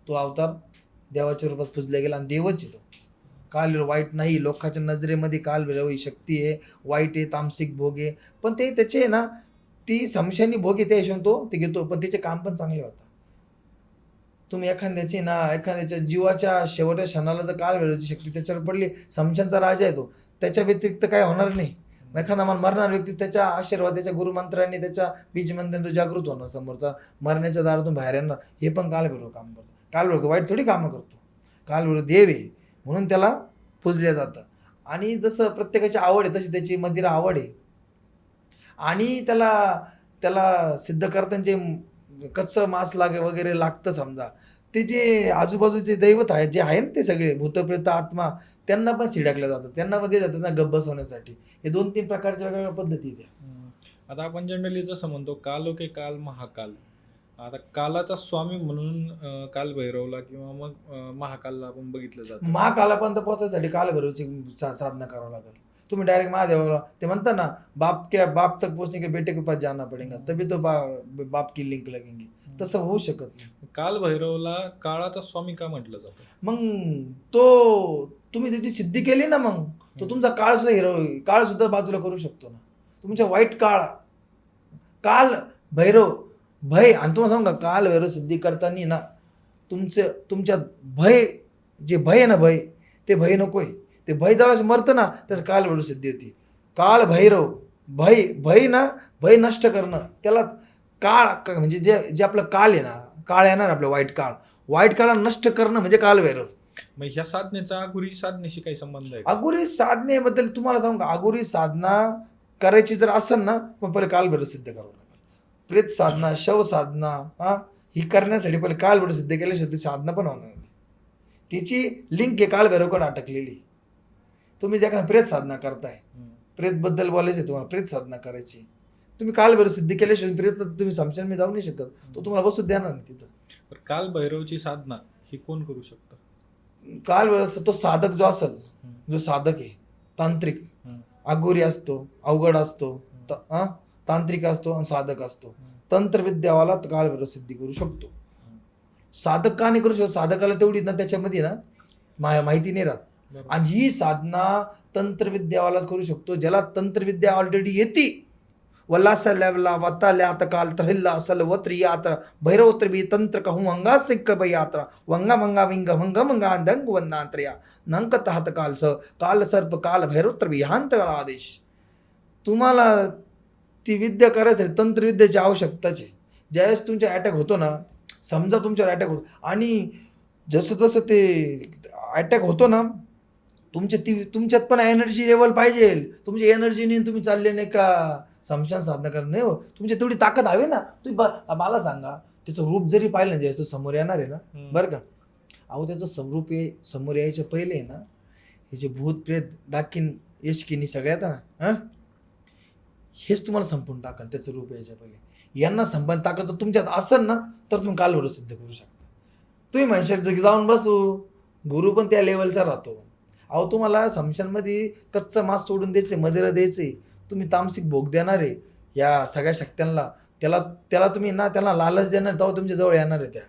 तो अवतार देवाच्या रूपात पुजला गेला आणि देवच येतो. कालभैरव वाईट नाही, लोकांच्या नजरेमध्ये कालभैरव ही शक्ती आहे, वाईट आहे, तामसिक भोग आहे, पण ते त्याचे ना ती स्मशानी भोग आहे, त्या हिशोबाने तो ते घेतो, पण त्याचे काम पण चांगले होतात. तुम्ही एखाद्याच्या जीवाच्या शेवटच्या क्षणाला जर कालभैरवची शक्ती त्याच्यावर पडली, स्मशानचा राजा आहे तो, त्याच्या व्यतिरिक्त काय होणार नाही. एखादा मरणार व्यक्ती त्याच्या आशीर्वाद, त्याच्या गुरुमंत्रांनी, त्याच्या बीजमंत्रांनी तो जागृत होणार, समोरचा मरण्याच्या दारातून बाहेर येणार. हे पण कालभैरव काम करतो. कालभैरव वाईट थोडी कामं करतो, कालभैरव देव आहे म्हणून त्याला पूजल्या जातं. आणि जसं प्रत्येकाची आवड आहे तशी त्याची मंदिर आवड आहे. आणि त्याला सिद्ध करताना कच्चं मांस वगैरे लागतं समजा, ते जे आजूबाजूचे दैवत आहेत जे आहे ना, ते सगळे भूतप्रेत आत्मा, त्यांना पण शिडकल्या जातात, त्यांना पण दिलं जातं ना गप्प बसवण्यासाठी. हे 2-3 प्रकारच्या वेगवेगळ्या पद्धती त्या. आता आपण जनरली जसं म्हणतो कालोके काल महाकाल, आता कालाचा स्वामी म्हणून काल भैरवला किंवा मग महाकालला आपण बघितलं जातं. महाकालापर्यंत पोहोचायसाठी कालभैरवची साधना करावं लागेल. तुम्ही डायरेक्ट महादेवाला ते म्हणता ना, बाप तक पोहोचने के बेटे के पास जाना पडेगा तभी तो बाप की लिंक लगेंगे. तसं होऊ शकत नाही. काल भैरवला काळाचा स्वामी का म्हटलं जातं? मग तुम्ही त्याची सिद्धी केली ना, मग तो तुमचा काळ सुद्धा बाजूला करू शकतो ना. तुमच्या वाईट काल भैरव भय, आणि तुम्हाला सांगा काल भैरव सिद्धी करताना ना तुमच्यात जे भय आहे ना, ते भय नकोय. ते भय जेव्हा मरतं ना त्याचं काल भैरव सिद्धी होती. काल भैरव भय नष्ट करणं, त्याला म्हणजे जे आपलं काल आहे ना, काळ येणार आपलं वाईट काळाला नष्ट करणं म्हणजे काल भैरव. मग ह्या साधनेचा अघोरी साधनेशी काही संबंध आहे? अघोरी साधनेबद्दल तुम्हाला सांगू का, अघोरी साधना करायची जर असेल ना, मग पहिले काल भैरव सिद्ध करावं लागेल. प्रेत साधना, शव साधना ही करण्यासाठी पहिले काल भैरव सिद्ध केल्याशिवाय ती साधना पण होणार नाही. तिची लिंक आहे काल भैरवकडे अटकलेली. तुम्ही ज्या काही प्रेत साधना करताय, प्रेतबद्दल बोलायचं तुम्हाला, प्रेत साधना करायची, तुम्ही काल भैरव सिद्ध केल्याशिवाय प्रेत तुम्ही समशान मी जाऊ नाही शकत. तो तुम्हाला बसू देणार नाही तिथं. काल भैरवची साधना ही कोण करू शकतं? काल भैरव तो साधक जो असेल, जो साधक आहे, तांत्रिक, अघोरी असतो, अवघड असतो, तांत्रिक असतो आणि साधक असतो. तंत्रविद्यावाला काल भैरव सिद्धी करू शकतो. साधक का नाही करू शकतो? साधकाला तेवढी ना त्याच्यामध्ये ना माहिती नाही राहत. आणि ही साधना तंत्रविद्यावालाच करू शकतो, ज्याला तंत्रविद्या ऑलरेडी येते. वल्लासल्या वताल्या आता काल तहिल्ला असल वत्र यात्रा भैरवत्र बी तंत्र कहूँ अंगा सिक्क यात्रा वंगा मंगा विंग भंग मंगा दंग वंदांत्रया नंक तहत काल काल सर्प काल भैरवत्र बी हांत आदेश. तुम्हाला ती विद्या करायसाठी तंत्रविद्याची आवश्यकताच आहे. ज्यावेळेस तुमच्या अटॅक होतो ना, समजा तुमच्यावर अटॅक होतो, आणि जसं ते अटॅक होतो ना, तुमच्यात पण एनर्जी लेवल पाहिजे. तुमची एनर्जीने तुम्ही चालले नाही का समशान साधना करणं नाही हो. तुमची तेवढी ताकद हवी ना. तुम्ही मला सांगा, त्याचं रूप जरी पाहिलं ना, ज्यावेळेस तो समोर येणार आहे ना, बरं का, अहो त्याचं समोर यायच्या पहिले आहे ना, हे जे भूत प्रेत डाकीन यशकिनी सगळ्यात ना, हेच तुम्हाला संपून टाकाल. त्याचं रूप यायच्या पहिले यांना संपन्न ताकद तर तुमच्यात असेल ना, तर तुम्ही काल भैरव सिद्ध करू शकता. तुम्ही म्हणशाल जगी जाऊन बसू, गुरु पण त्या लेवलचा राहतो. अहो तुम्हाला समशानमध्ये कच्चा मांस सोडून द्यायचे, मदिरा द्यायचे, तुम्ही तामसिक भोग देणार आहे या सगळ्या शक्त्यांना, त्याला तुम्ही ना त्याला लालच देणार, तेव्हा तुमच्या जवळ येणार आहे.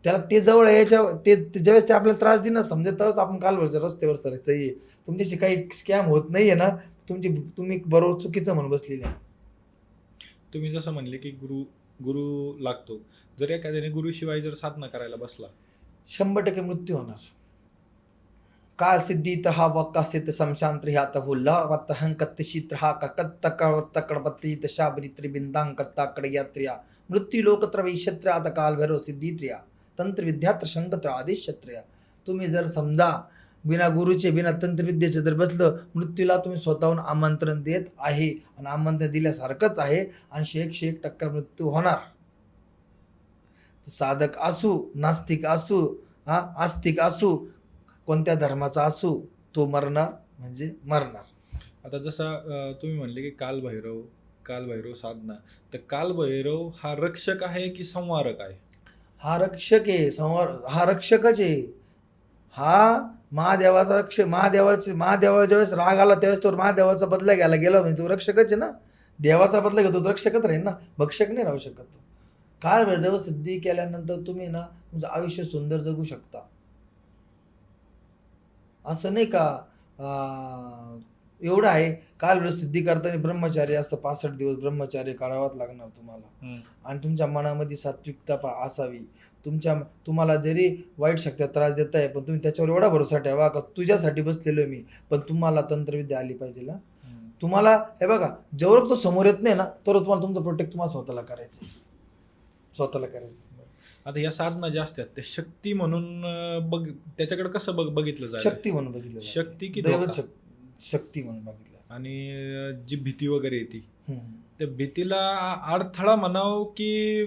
त्याला ते जवळ यायच्या ते ज्यावेळेस ते आपल्याला त्रास देणार समजा, तरच आपण काल भैरवच्या रस्त्यावर सरायचं आहे. तुमच्याशी काही स्कॅम होत नाही आहे ना, तुम्ही बरोबर चुकीचं म्हणून बसलेले आहे. तुम्ही जसं म्हणले की गुरु लागतो. जर एखाद्याने गुरुशिवाय जर साधना करायला बसला, 100% मृत्यू होणार. काल सिद्धी तहा वक्कासित समशांत्र ह्यात हुल्ला वत्रहंकत्तिशित्र हा ककत्तकड़पत्ति शाबरी त्रिबिंदांकत्ताकड़ यात्रिया मृत्यू लोकत्रविक्षत्र्या आता काल भैरव सिद्धीत्रिया तंत्रविद्यात्र शंकत्र आदेशत्र्या. तुम्ही जर समजा बिना गुरुचे बिना तंत्रविद्येचे जर बसलं, मृत्यूला तुम्ही स्वतःहून आमंत्रण देत आहे, आणि आमंत्रण दिल्यासारखंच आहे, आणि 100% मृत्यू होणार. साधक असू, नास्तिक असू, आस्तिक असू, कोणत्या धर्माचा असू, तो मरणार म्हणजे मरणार. आता जसं तुम्ही म्हणले की काल भैरव साधना, तर काल भैरव हा रक्षक आहे की संवारक आहे? हा रक्षक आहे, हा रक्षकच आहे. हा महादेवाचा रक्षक. महादेवा ज्यावेळेस राग आला त्यावेळेस तो महादेवाचा बदला घ्यायला गेला म्हणजे तो रक्षकच आहे ना. देवाचा बदला घेतो तो रक्षकच राहील ना, भक्षक नाही राहू शकत. काल भैरव सिद्धी केल्यानंतर तुम्ही ना तुमचं आयुष्य सुंदर जगू शकता. असं नाही का एवढं आहे. काल भैरव सिद्धी करताना ब्रह्मचारी असतं, 65 दिवस ब्रह्मचार्य काढावाच लागणार तुम्हाला. आणि तुमच्या मनामध्ये सात्विकता असावी. तुम्हाला जरी वाईट शक्ती त्रास देत आहे, पण तुम्ही त्याच्यावर एवढा भरोसा ठेवा का तुझ्यासाठी बसलेलो मी, पण तुम्हाला तंत्रविद्या आली पाहिजे ना. तुम्हाला हे बघा, जेवढं तो समोर येत नाही ना, तर तुम्हाला तुमचं प्रोटेक्ट तुम्हाला स्वतःला करायचं. आता या साधना ज्या असतात ते शक्ती म्हणून त्याच्याकडे कसं बघितलं जाईल? शक्ती म्हणून बघितलं, शक्ती की शक्ती म्हणून बघितलं. आणि जी भीती वगैरे येते, त्या भीतीला अडथळा म्हणाव की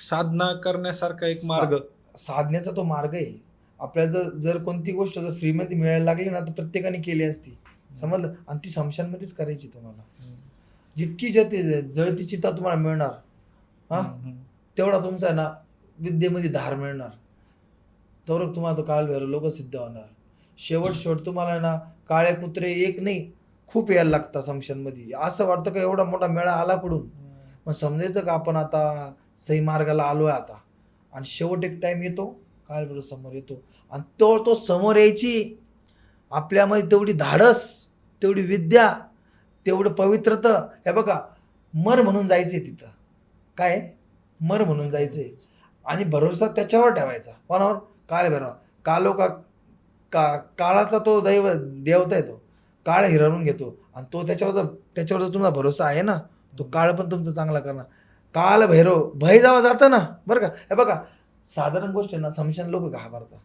साधना करण्यासारखा एक मार्ग? साधण्याचा तो मार्ग आहे. आपल्याला जर कोणती गोष्ट जर फ्रीमध्ये मिळायला लागली ना, तर प्रत्येकाने केली असती, समजलं. आणि ती समशानमध्येच करायची. तुम्हाला जितकी जळती चिता तुम्हाला मिळणार, तेवढा तुमचा ना विद्येमध्ये धार मिळणार, तेवढं तुम्हाला तो कालभैरव लोक सिद्ध होणार. शेवट तुम्हाला ना काळे कुत्रे एक नाही खूप यायला लागतात समशानमध्ये. असं वाटतं का एवढा मोठा मेळा आला पडून, मग समजायचं का आपण आता सही मार्गाला आलोय आता. आणि शेवट एक टाइम येतो, कालभैरव समोर येतो, आणि तो समोर यायची आपल्यामध्ये तेवढी धाडस, तेवढी विद्या, तेवढं पवित्रता. हे बघा, मर म्हणून जायचंय तिथं. काय मर म्हणून जायचंय, आणि भरोसा त्याच्यावर ठेवायचा. कोणावर? कालभैरव. कालो का काळाचा तो देवता आहे, तो काळ हिरावून घेतो, आणि तो त्याच्यावर जर तुमचा भरोसा आहे ना, तो काळ पण तुमचा चांगला करणार. कालभैरव भय जेव्हा जातं ना, बरं का, हे बघा साधारण गोष्ट आहे ना, समशान लोक घाबरतात.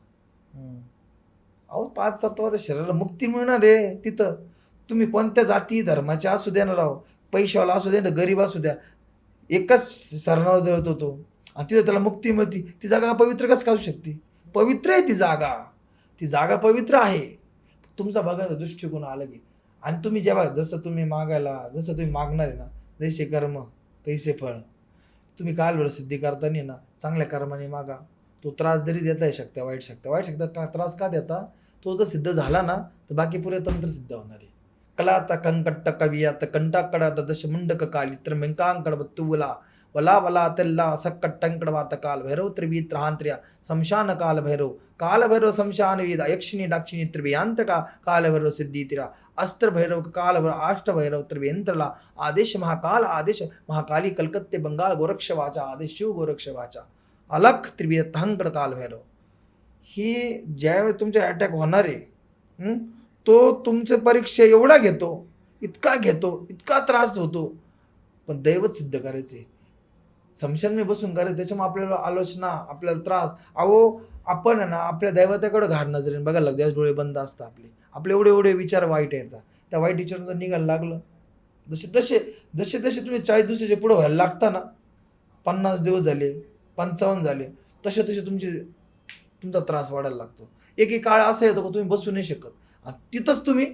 अहो 5 तत्वाच्या शरीराला मुक्ती मिळणार आहे तिथं. तुम्ही कोणत्या जाती धर्माचे असू द्या ना राव, पैशावाला असू द्या ना गरीब असू द्या, एकच सरणावर जळतो तो, आणि तिथं त्याला मुक्ती मिळते. ती जागा पवित्र कसं काढू शकते? पवित्र आहे ती जागा, ती जागा पवित्र आहे. तुमचा बघायचा दृष्टिकोन आला की, आणि तुम्ही जेव्हा जसं तुम्ही मागणार आहे ना, जैसे कर्म तैसे फळ. तुम्ही कालभैरव सिद्धी करताना ना चांगल्या कर्माने मागा. तो त्रास जरी देताय शक्त्या, वाईट शक्त्या का त्रास का देता, तो जर सिद्ध झाला ना तर बाकी पुरे तंत्र सिद्ध होणार आहे. कलाता कंकट्ट कवियात कंटाकडात दशमुंडक काली त्रमिंकांकड बत्तुवला वला वला तेल्ला सक्कट्टंकडवात कालभैरव त्रिवीत्रांत्र्या शमशान कालभैरव शमशान वेद यक्षिणी डाक्षिणी त्रिव्यांतका कालभैरव सिद्धीतिरा अस्त्र भैरव कालभैरव अष्टभैरव त्रिवेंत्रला आदेश महाकाल आदेश महाकाली कलकत्ते बंगाल गोरक्षवाचा आदेश शिव गोरक्षवाचा अलख त्रिवेतांकड कालभैरव. ही ज्यावेळेस तुमच्या अटॅक होणार आहे, तो तुमचं परीक्षा एवढा घेतो, इतका त्रास होतो, पण दैवत सिद्ध करायचे, समशानमध्ये बसून करायचं. त्याच्यामुळे आपल्याला आलोचना, आपल्याला त्रास. अहो आपण आहे ना आपल्या दैवताकडे घाण नजरेने बघायला लागतो, डोळे बंद असतात आपले एवढे विचार वाईट येतात. त्या वाईट विचारांचं निघायला लागलं, जसे तुम्ही 40 दिवसाचे पुढे व्हायला लागता ना, 50 दिवस झाले, 55 झाले, तसे तुमचा त्रास वाढायला लागतो. एक काळ असा येतो का तुम्ही बसू नाही शकत, आणि तिथंच तुम्ही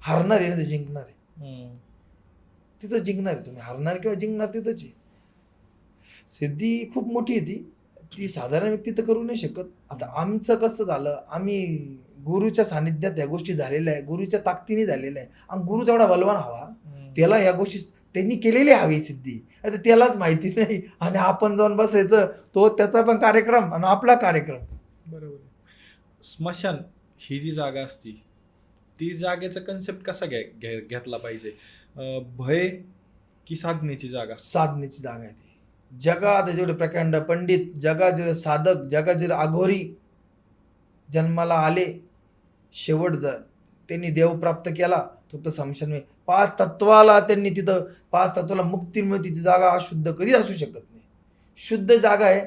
हारणार आहे, जिंकणार आहे. तिथं जिंकणार आहे तुम्ही, हारणार किंवा जिंकणार तिथंच आहे. सिद्धी खूप मोठी आहे ती साधारण व्यक्ती तर करू नाही शकत. आता आमचं कसं झालं, आम्ही गुरुच्या सानिध्यात या गोष्टी झालेल्या आहे, गुरुच्या ताकदीने झालेल्या आहे, आणि गुरु तेवढा बलवान हवा, त्याला या गोष्टी त्यांनी केलेली हवी सिद्धी. आता त्यालाच माहिती नाही, आणि आपण जाऊन बसायचं, तो त्याचा पण कार्यक्रम आणि आपला कार्यक्रम. बरोबर. स्मशान ही जी जागा असती, ती जागेचा कन्सेप्ट कसा घेतला पाहिजे? भय की साधनेची जागा? साधनेची जागा आहे ती. जगात जेवढे प्रकांड पंडित, जगात जेवढे साधक, जगात जेवढे अघोरी जन्माला आले, शेवट त्यांनी देव प्राप्त केला तो समशान. 5 तत्वाला त्यांनी तिथं 5 तत्वाला मुक्ती मिळते. ती जागा अशुद्ध कधी असू शकत नाही. शुद्ध जागा आहे.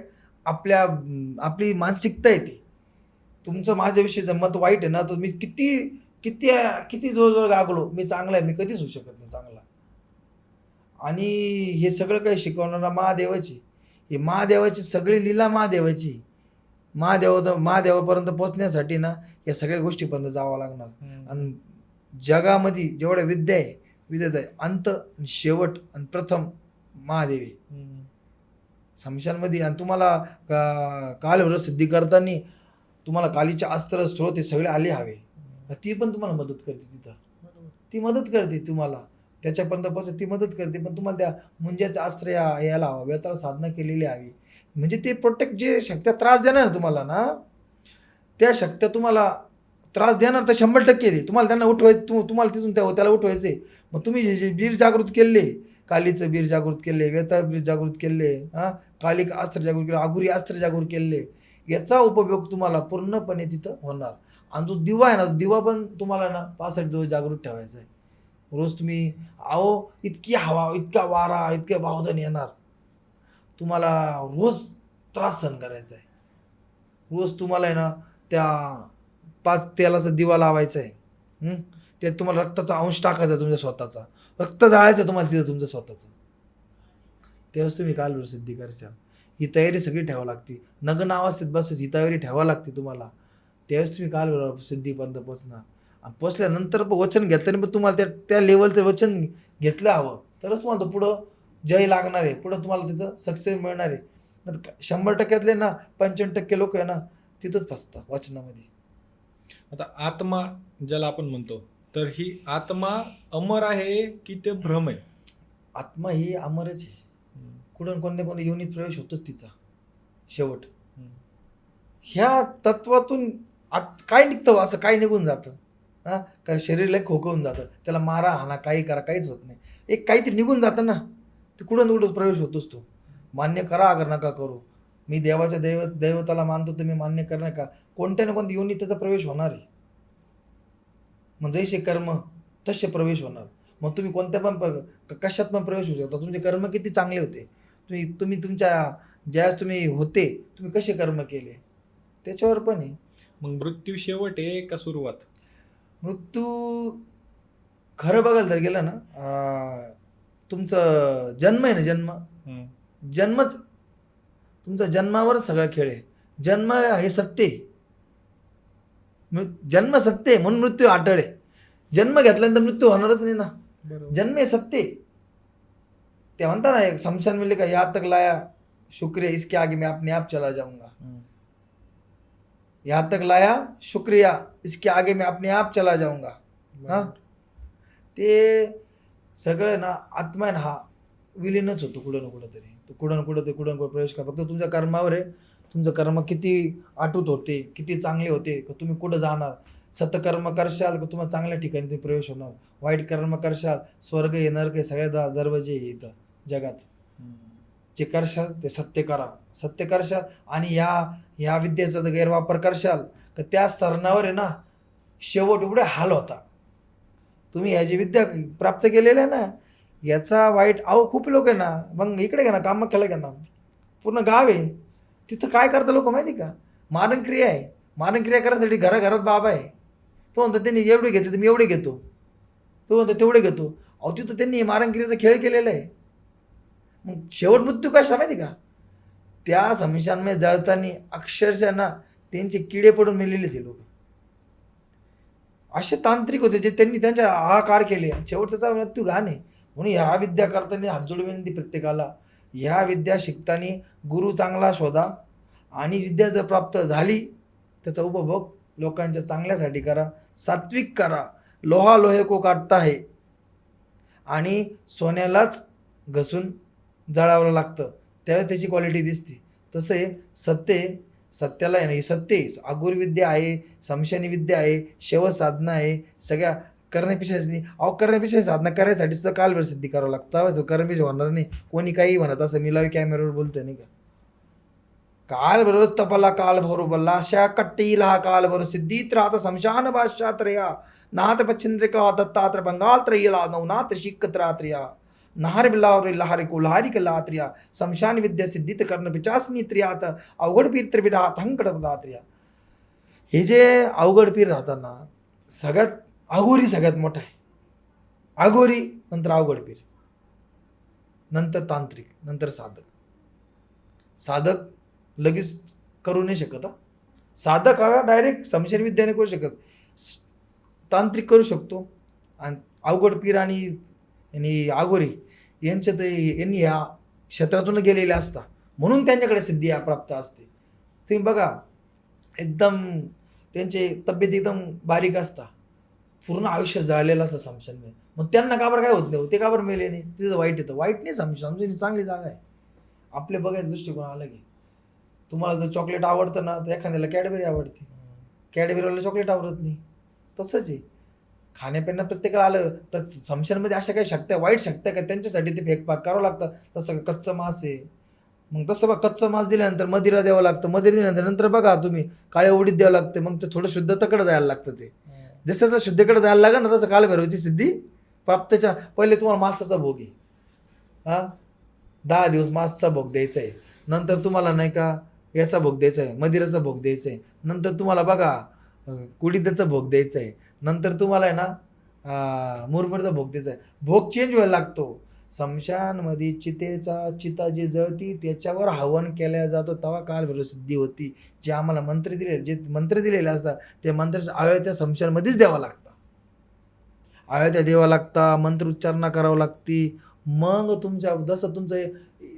आपली मानसिकता आहे ती. तुमचं माझ्याविषयीचं मत वाईट आहे ना, तर मी किती जोर गागलो, मी चांगला आहे, मी कधीच होऊ शकत नाही चांगला. आणि हे सगळं काही शिकवणारा महादेवाची, ही महादेवाची सगळी लीला महादेवाची. महादेवापर्यंत पोहोचण्यासाठी ना या सगळ्या गोष्टीपर्यंत जावं लागणार. आणि जगामध्ये जेवढ्या विद्या आहे, विद्याचा अंत, शेवट आणि प्रथम महादेवी समशानमध्ये. आणि तुम्हाला कालभैरव सिद्धी करताना तुम्हाला कालीचे अस्त्र स्त्रोत हे सगळे आले हवे, ती पण तुम्हाला मदत करते तिथं. ती मदत करते तुम्हाला त्याच्यापर्यंत पोहोच, ती मदत करते. पण तुम्हाला त्या मुंज्याचं अस्त्र यायला हवं, वेताळ साधना केलेली हवी. म्हणजे ते प्रोटेक्ट जे शक्त्या त्रास देणार तुम्हाला ना, त्या शक्त्या तुम्हाला त्रास देणार तर 100% दे. तुम्हाला त्यांना उठवायचं, तुम्हाला तिथून त्याला उठवायचे. मग तुम्ही जे बीर जागृत केले, कालीचं बीर जागृत केले, वेताळ बीर जागृत केले, कालिक अस्त्र जागृत केले, आगुरी अस्त्र जागृत केले, याचा उपयोग तुम्हाला पूर्णपणे तिथं होणार. आणि जो दिवा आहे ना, दिवा पण तुम्हाला ना 65 दिवस जागृत ठेवायचा आहे. रोज तुम्ही इतकी हवा, इतका वारा, इतके बावधन येणार, तुम्हाला रोज त्रास सहन करायचा आहे. रोज तुम्हाला आहे ना त्या 5 तेलाचा दिवा लावायचा आहे. त्यात तुम्हाला रक्ताचा अंश टाकायचा, तुमच्या स्वतःचा रक्त जाळायचं तुम्हाला तिथं तुमचं स्वतःचं. तेव्हाच तुम्ही कालभैरव सिद्धी करायचा. ही तयारी सगळी ठेवावी लागते. नग्न अवस्थेत बसायची ही तयारी ठेवावी लागते तुम्हाला. त्यावेळेस तुम्ही कालभैरव सिद्धीपर्यंत पोचणार. आणि पोचल्यानंतर वचन घेताना पण तुम्हाला त्या लेवलचं वचन घेतलं हवं, तरच तुम्हाला पुढं जय लागणार आहे, पुढं तुम्हाला त्याचं सक्सेस मिळणार आहे. नाही 100% ना 95% लोक आहे ना तिथंच फसतात वाचनामध्ये. आता आत्मा ज्याला आपण म्हणतो, तर ही आत्मा अमर आहे की ते भ्रम आहे? आत्मा ही अमरच आहे. कुठून कोणत्या कोणत्या योनीत प्रवेश होतोच तिचा शेवट. ह्या तत्वातून काय निघतं असं काय निघून जातं. हां, काय शरीरला खोकवून जातं, त्याला मारा हाना काही करा काहीच होत नाही. एक काहीतरी निघून जातं ना, ते कुठून कुठं प्रवेश होतोच तो. मान्य करा अगर नका करू. मी देवाच्या दैवताला मानतो तर मी मान्य करणार का, कोणत्या ना कोणत्या योनीत त्याचा प्रवेश होणार आहे. मग जैसे कर्म तसे प्रवेश होणार. मग तुम्ही कोणत्या पण कशात पण प्रवेश होऊ शकता. तुमचे कर्म किती चांगले होते, तुम्ही तुम्ही तुमच्या ज्यावेळेस तुम्ही होते तुम्ही कसे कर्म केले त्याच्यावर पण आहे. मग मृत्यू शेवट आहे का सुरुवात? मृत्यू खरं बघायला तर गेलं ना, तुमचं जन्म आहे ना, जन्मच तुमचा जन्मावरच सगळा खेळ आहे. जन्म हे सत्य आहे. जन्म सत्य आहे म्हणून मृत्यू अटळ आहे. जन्म घेतल्यानंतर मृत्यू होणारच नाही ना. जन्म हे सत्य आहे. ते म्हणता ना एक शमशान मिले का यहाँ तक लाया शुक्रिया इसके आगे मैं अपने आप चला जाऊंगा. यहाँ तक लाया शुक्रिया इसके आगे मैं अपने आप चला जाऊंगा. हां, ते सगळं ना आत्मा आहे ना हा विलीनच होतो कुठं ना कुठं तरी. तो कुठं ना कुठं ते कुठं ना कुठं प्रवेश करा. फक्त तुमच्या कर्मावर आहे. तुमचं कर्म किती अटूट होते, किती चांगले होते, का तुम्ही कुठं जाणार. सतकर्म करशाल का तुम्हाला चांगल्या ठिकाणी ते प्रवेश होणार. वाईट कर्म करशाल स्वर्ग हे नरक हे सगळ्या दरवाजे इथं जगात. जे करशाल ते सत्य करा. सत्य करशाल आणि ह्या विद्येचा जर गैरवापर करशाल तर त्या सरणावर आहे ना शेवट एवढे हाल होता. तुम्ही ह्या जी विद्या प्राप्त केलेल्या ना याचा वाईट खूप लोक आहे ना. मग इकडे घ्या ना कामाख्याला घ्या ना, पूर्ण गाव आहे तिथं. काय करता लोक माहिती का, मारणक्रिया आहे. मारणक्रिया करायसाठी घराघरात बाबा आहे. तो म्हणतो त्यांनी एवढे घेतले तर मी एवढे घेतो, तो म्हणतो तेवढे घेतो. तिथं त्यांनी मारणक्रियेचा खेळ केलेला आहे. मग शेवट मृत्यू कशा माहिती का, त्या शमशानमध्ये जळताना अक्षरशः ना त्यांचे किडे पडून मेलेले ते लोक. असे तांत्रिक होते जे त्यांनी त्यांच्या हाहाकार केले. शेवट त्याचा मृत्यू घाण आहे. म्हणून ह्या विद्या करताना हात जोडून विनंती प्रत्येकाला, ह्या विद्या शिकताना गुरु चांगला शोधा आणि विद्या जर प्राप्त झाली त्याचा उपभोग लोकांच्या चांगल्यासाठी करा. सात्विक करा. लोहा लोहे को काटता है आणि सोन्यालाच घसून जळावं लागतं त्यावेळेस त्याची क्वालिटी दिसते. तसं आहे सत्य. सत्याला आहे ना, ही सत्य आहे. आगुर विद्या आहे, शमशानी विद्या आहे, शेव साधना आहे. सगळ्या करण्यापेक्षाच करण्यापेक्षा साधना करायसाठी सुद्धा कालभर सिद्धी करावं लागतं. करण्यापेक्षा होणार नाही. कोणी काही म्हणत असं मी लावी कॅमेऱ्यावर बोलतोय नाही का. काल भरोस तपाला काल भरो बल्ला अशा कट्टीला हा काल भरो सिद्धीत राहता शमशान भाष्यात्रया नाथ पच्छिंद्रिका दत्तात्र बंगाल त्रयला नवनाथ शिकत्रात्रिया नहार बिल्लावर लहारी को लहारी के लात्रिया शमशान विद्या सिद्धीत कर्ण पिचासनी त्रियात अवघड पीर त्रिविधात हंकड पदात्रिया. हे जे अवघड पीर राहताना सगळ्यात अघोरी सगळ्यात मोठा आहे. अघोरी नंतर अवघड पीर, नंतर तांत्रिक, नंतर साधक. साधक लगेच करू नाही शकत. साधक हा डायरेक्ट शमशान विद्याने करू शकत, तांत्रिक करू शकतो. आणि अवघड पीर आणि आगोरी यांच्यात यांनी ह्या क्षेत्रातून गेलेले असतात म्हणून त्यांच्याकडे सिद्धी प्राप्त असते. तुम्ही बघा एकदम त्यांचे तब्येत एकदम बारीक असता, पूर्ण आयुष्य जळलेलं असतं शमशानमध्ये. मग त्यांना का बरं काय होत नाही, ते का बरं मेले नाही. तिथं वाईट येतं. वाईट नाही, शमशान चांगली जागा आहे. आपले बघायचं दृष्टिकोन अलग आहे. तुम्हाला जर चॉकलेट आवडतं ना तर एखाद्याला कॅडबरी आवडते, कॅडबरीवाला चॉकलेट आवडत नाही. तसंच आहे खाण्यापिण्या प्रत्येकाला आलं तर शमशानमध्ये अशा काही शक्त्या वाईट शक्त्या का त्यांच्यासाठी ते फेकपाक करावं लागतं. तसं कच्चं मांस आहे. मग तसं बघा कच्चं मांस दिल्यानंतर मदिरा द्यावं लागतं, मदिरा दिल्यानंतर नंतर बघा तुम्ही काळ्या उडीत द्यावं लागते. मग ते थोडं शुद्धतेकडे जायला लागतं. ते जसं जसं शुद्धीकडे जायला लागेल ना तसं कालभैरवाची सिद्धी प्राप्तच्या पहिले तुम्हाला मांसाचा भोग आहे. 10 दिवस मांसाचा भोग द्यायचा आहे. नंतर तुम्हाला नाही का याचा भोग द्यायचा आहे, मदिराचा भोग द्यायचा आहे. नंतर तुम्हाला बघा कुडीदाचा भोग द्यायचा आहे. नंतर तुम्हाला आहे ना मुरमुरचा भोग द्यायचा आहे. भोग चेंज व्हायला लागतो. शमशानमध्ये चिता जी जळती त्याच्यावर हवन केल्या जातो तेव्हा कालभैरव सिद्धी होती. जे आम्हाला मंत्र दिलेले असतात ते मंत्राच्या आळ्या त्या शमशानमध्येच द्यावा लागतात. आळ्या द्यावा लागता, मंत्र उच्चारणा करावं लागती. मग जसं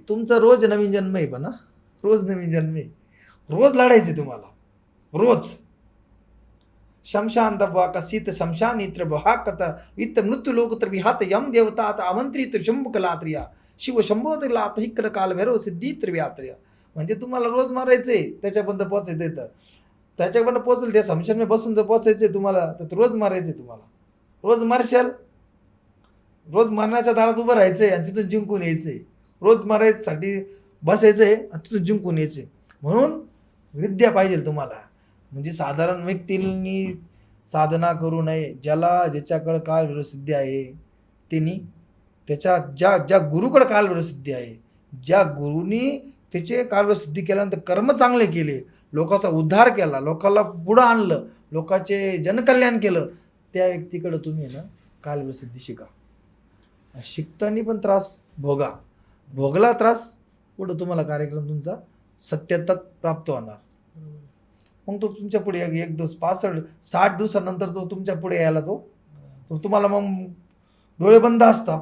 तुमचा रोज नवीन जन्म आहे पण रोज नवीन जन्म आहे. रोज लढायचे तुम्हाला, रोज. शमशान दबवा कसित शमशान इत्र बहा कथा वित्त मृत्यू लोकत्र विहात यम देवता आता आमंत्रित शंभुक लात्रिया शिव शंभोत लात हिकडं काल भैरव सिद्धी त्रिव्यात्रिया. म्हणजे तुम्हाला रोज मारायचंय, त्याच्यापर्यंत पोचायचंय. तर त्याच्यापर्यंत पोचल, त्या शमशान में बसून जर पोचायचंय तुम्हाला, तर रोज मारायचंय तुम्हाला. रोज मारशाल, रोज मरणाच्या दारात उभं राहायचंय आणि तिथून जिंकून यायचंय. रोज मारायसाठी बसायचंय आणि तिथून जिंकून यायचंय. म्हणून विद्या पाहिजे तुम्हाला. म्हणजे साधारण व्यक्तींनी साधना करू नये. ज्याच्याकडं काल सिद्धी आहे त्यांनी, त्याच्या ज्या गुरुकडे काल सिद्धी आहे, ज्या गुरुनी त्याचे काल सिद्धी केल्यानंतर कर्म चांगले केले, लोकांचा उद्धार केला, लोकांना पुढं आणलं, लोकांचे जनकल्याण केलं, त्या व्यक्तीकडे तुम्ही ना काल सिद्धी शिका. शिकताना पण त्रास भोगा, भोगला त्रास, पुढं तुम्हाला कार्यक्रम तुमचा सत्यतात प्राप्त होणार. मग तो तुमच्या पुढे एक दिवस 65-60 दिवसानंतर तो तुमच्या पुढे यायला तो तुम्हाला मग डोळे बंद असता,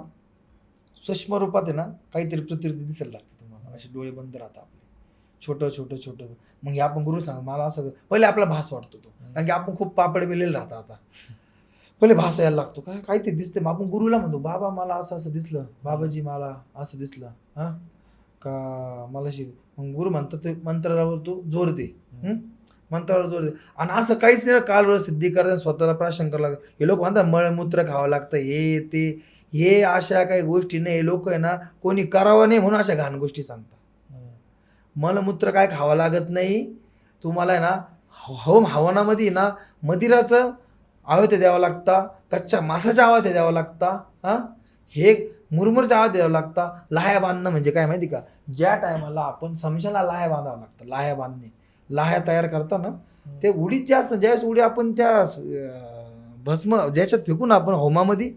सूक्ष्म रूपात आहे ना काहीतरी प्रतिकृती दिसायला लागते तुम्हाला. असे डोळे बंद राहतात आपले, छोटं छोटं छोटं. मग हे आपण गुरु सांग मला असं, पहिले आपला भास वाटतो तो, कारण की आपण खूप पापड बेलेले राहता. आता पहिले भास यायला लागतो, काय काहीतरी दिसते. मग आपण गुरुला म्हणतो, बाबा मला असं असं दिसलं, बाबाजी मला असं दिसलं, हां का मला मग गुरु म्हणतात ते मंत्रावर तू जोर दे, मंत्रावर जोर दे. आणि असं काहीच नाही, काल सिद्धी करताना स्वतःला प्राशन करावं लागतं. हे लोक म्हणतात मळमूत्र खावं लागतं, हे ते, हे अशा काही गोष्टी नाही. हे लोक आहे ना कोणी करावं नाही म्हणून अशा घाण गोष्टी सांगतात. मलमूत्र काय खावं लागत नाही तुम्हाला. आहे ना हवनामध्ये ना मदिराचं आवाहत्या द्यावं लागता, कच्च्या मासाच्या आवाहत्या द्यावं लागता, हां हे मुरमुरच्या आवाहत्या द्यावं लागता. लाह्या बांधणं म्हणजे काय माहिती का, ज्या टायमाला आपण समशाला लाह्या बांधावं लागतं. लाह्या बांधणे, लाह्या तयार करताना ते उडीत जे असतं, ज्यावेळेस उडी आपण त्या भस्म ज्याच्यात फेकून आपण होमामध्ये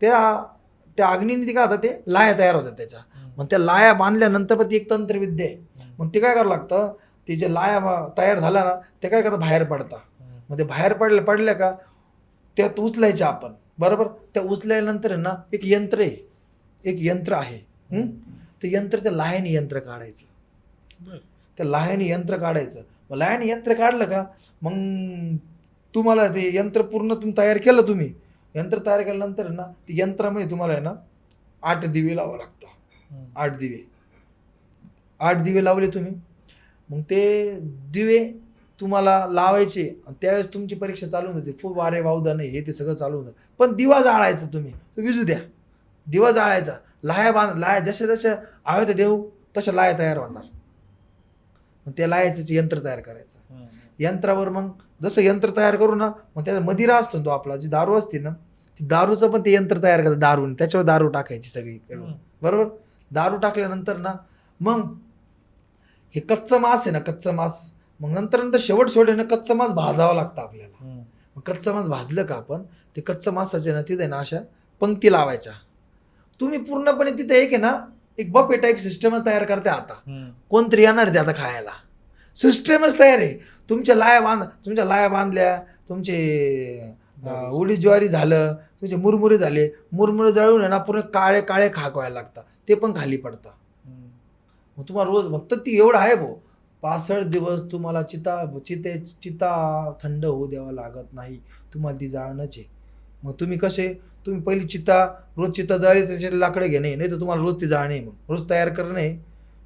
त्या अग्नीने ते काय होतं, ते लाह्या तयार होतात त्याच्या. मग त्या लाह्या बांधल्यानंतर पण ती एक तंत्रविद्या आहे. मग ते काय करावं लागतं, ते जे लाह्या तयार झाल्या ना ते काय करतात, बाहेर पडतात. मग ते बाहेर पडल्या का त्यात उचलायच्या आपण, बरोबर. त्या उचल्यानंतर ना एक यंत्र आहे, एक यंत्र आहे. ते यंत्र त्या लाह्याने यंत्र काढायचं, त्या लाह्याने यंत्र काढायचं. मग लाह्याने यंत्र काढलं का मग तुम्हाला ते यंत्र पूर्ण तुम्ही तयार केलं. तुम्ही यंत्र तयार केल्यानंतर ना ते यंत्रामध्ये तुम्हाला आहे ना 8 दिवे लावावं लागतं. 8 दिवे लावले तुम्ही, मग ते दिवे तुम्हाला लावायचे. त्यावेळेस तुमची परीक्षा चालू होऊन जाते. खूप वारे वावदा नाही, हे ते सगळं चालू होतं. पण दिवा जाळायचा तुम्ही, विजू द्या, दिवा जाळायचा. लाह्या जशा आहोत देऊ तशा लाह्या तयार होणार. मग त्या लाह्याचं यंत्र तयार करायचं. यंत्रावर मग जसं यंत्र तयार करू ना, मग त्याचा मदिरा असतो तो आपला, जी दारू असते ना, ती दारूचं पण ते यंत्र तयार करतं. दारून त्याच्यावर दारू टाकायची सगळी, बरोबर. दारू टाकल्यानंतर ना मग हे कच्चं मांस आहे ना, कच्चं मांस, मग नंतर शेवट ना कच्चं मांस भाजावं लागतं आपल्याला. मग कच्चं मांस भाजलं का आपण ते कच्चं मांसाचे ना तिथे ना अशा पंक्ती लावायच्या. तुम्ही पूर्णपणे तिथे एक आहे ना एक बफे टाईप सिस्टम तयार करते. आता कोणतरी येणार ते आता खायला, सिस्टमच तयार आहे. तुमच्या लाया बांधल्या, तुमचे उडीद ज्वारी झालं, तुमचे मुरमुरे झाले, मुरमुरे जळून आहे ना पूर्ण काळे काळे खाकवायला लागतात, ते पण खाली पडतात. मग तुम्हाला रोज फक्त ती एवढं आहे भाऊ, 65 दिवस तुम्हाला चिता थंड होऊ द्यावा लागत नाही, तुम्हाला ती जाळणंच आहे. मग तुम्ही पहिली रोज चिता जाळली, त्याच्यात लाकडं घेणे, नाही तर तुम्हाला रोज ती जाळणे. मग रोज तयार करणे,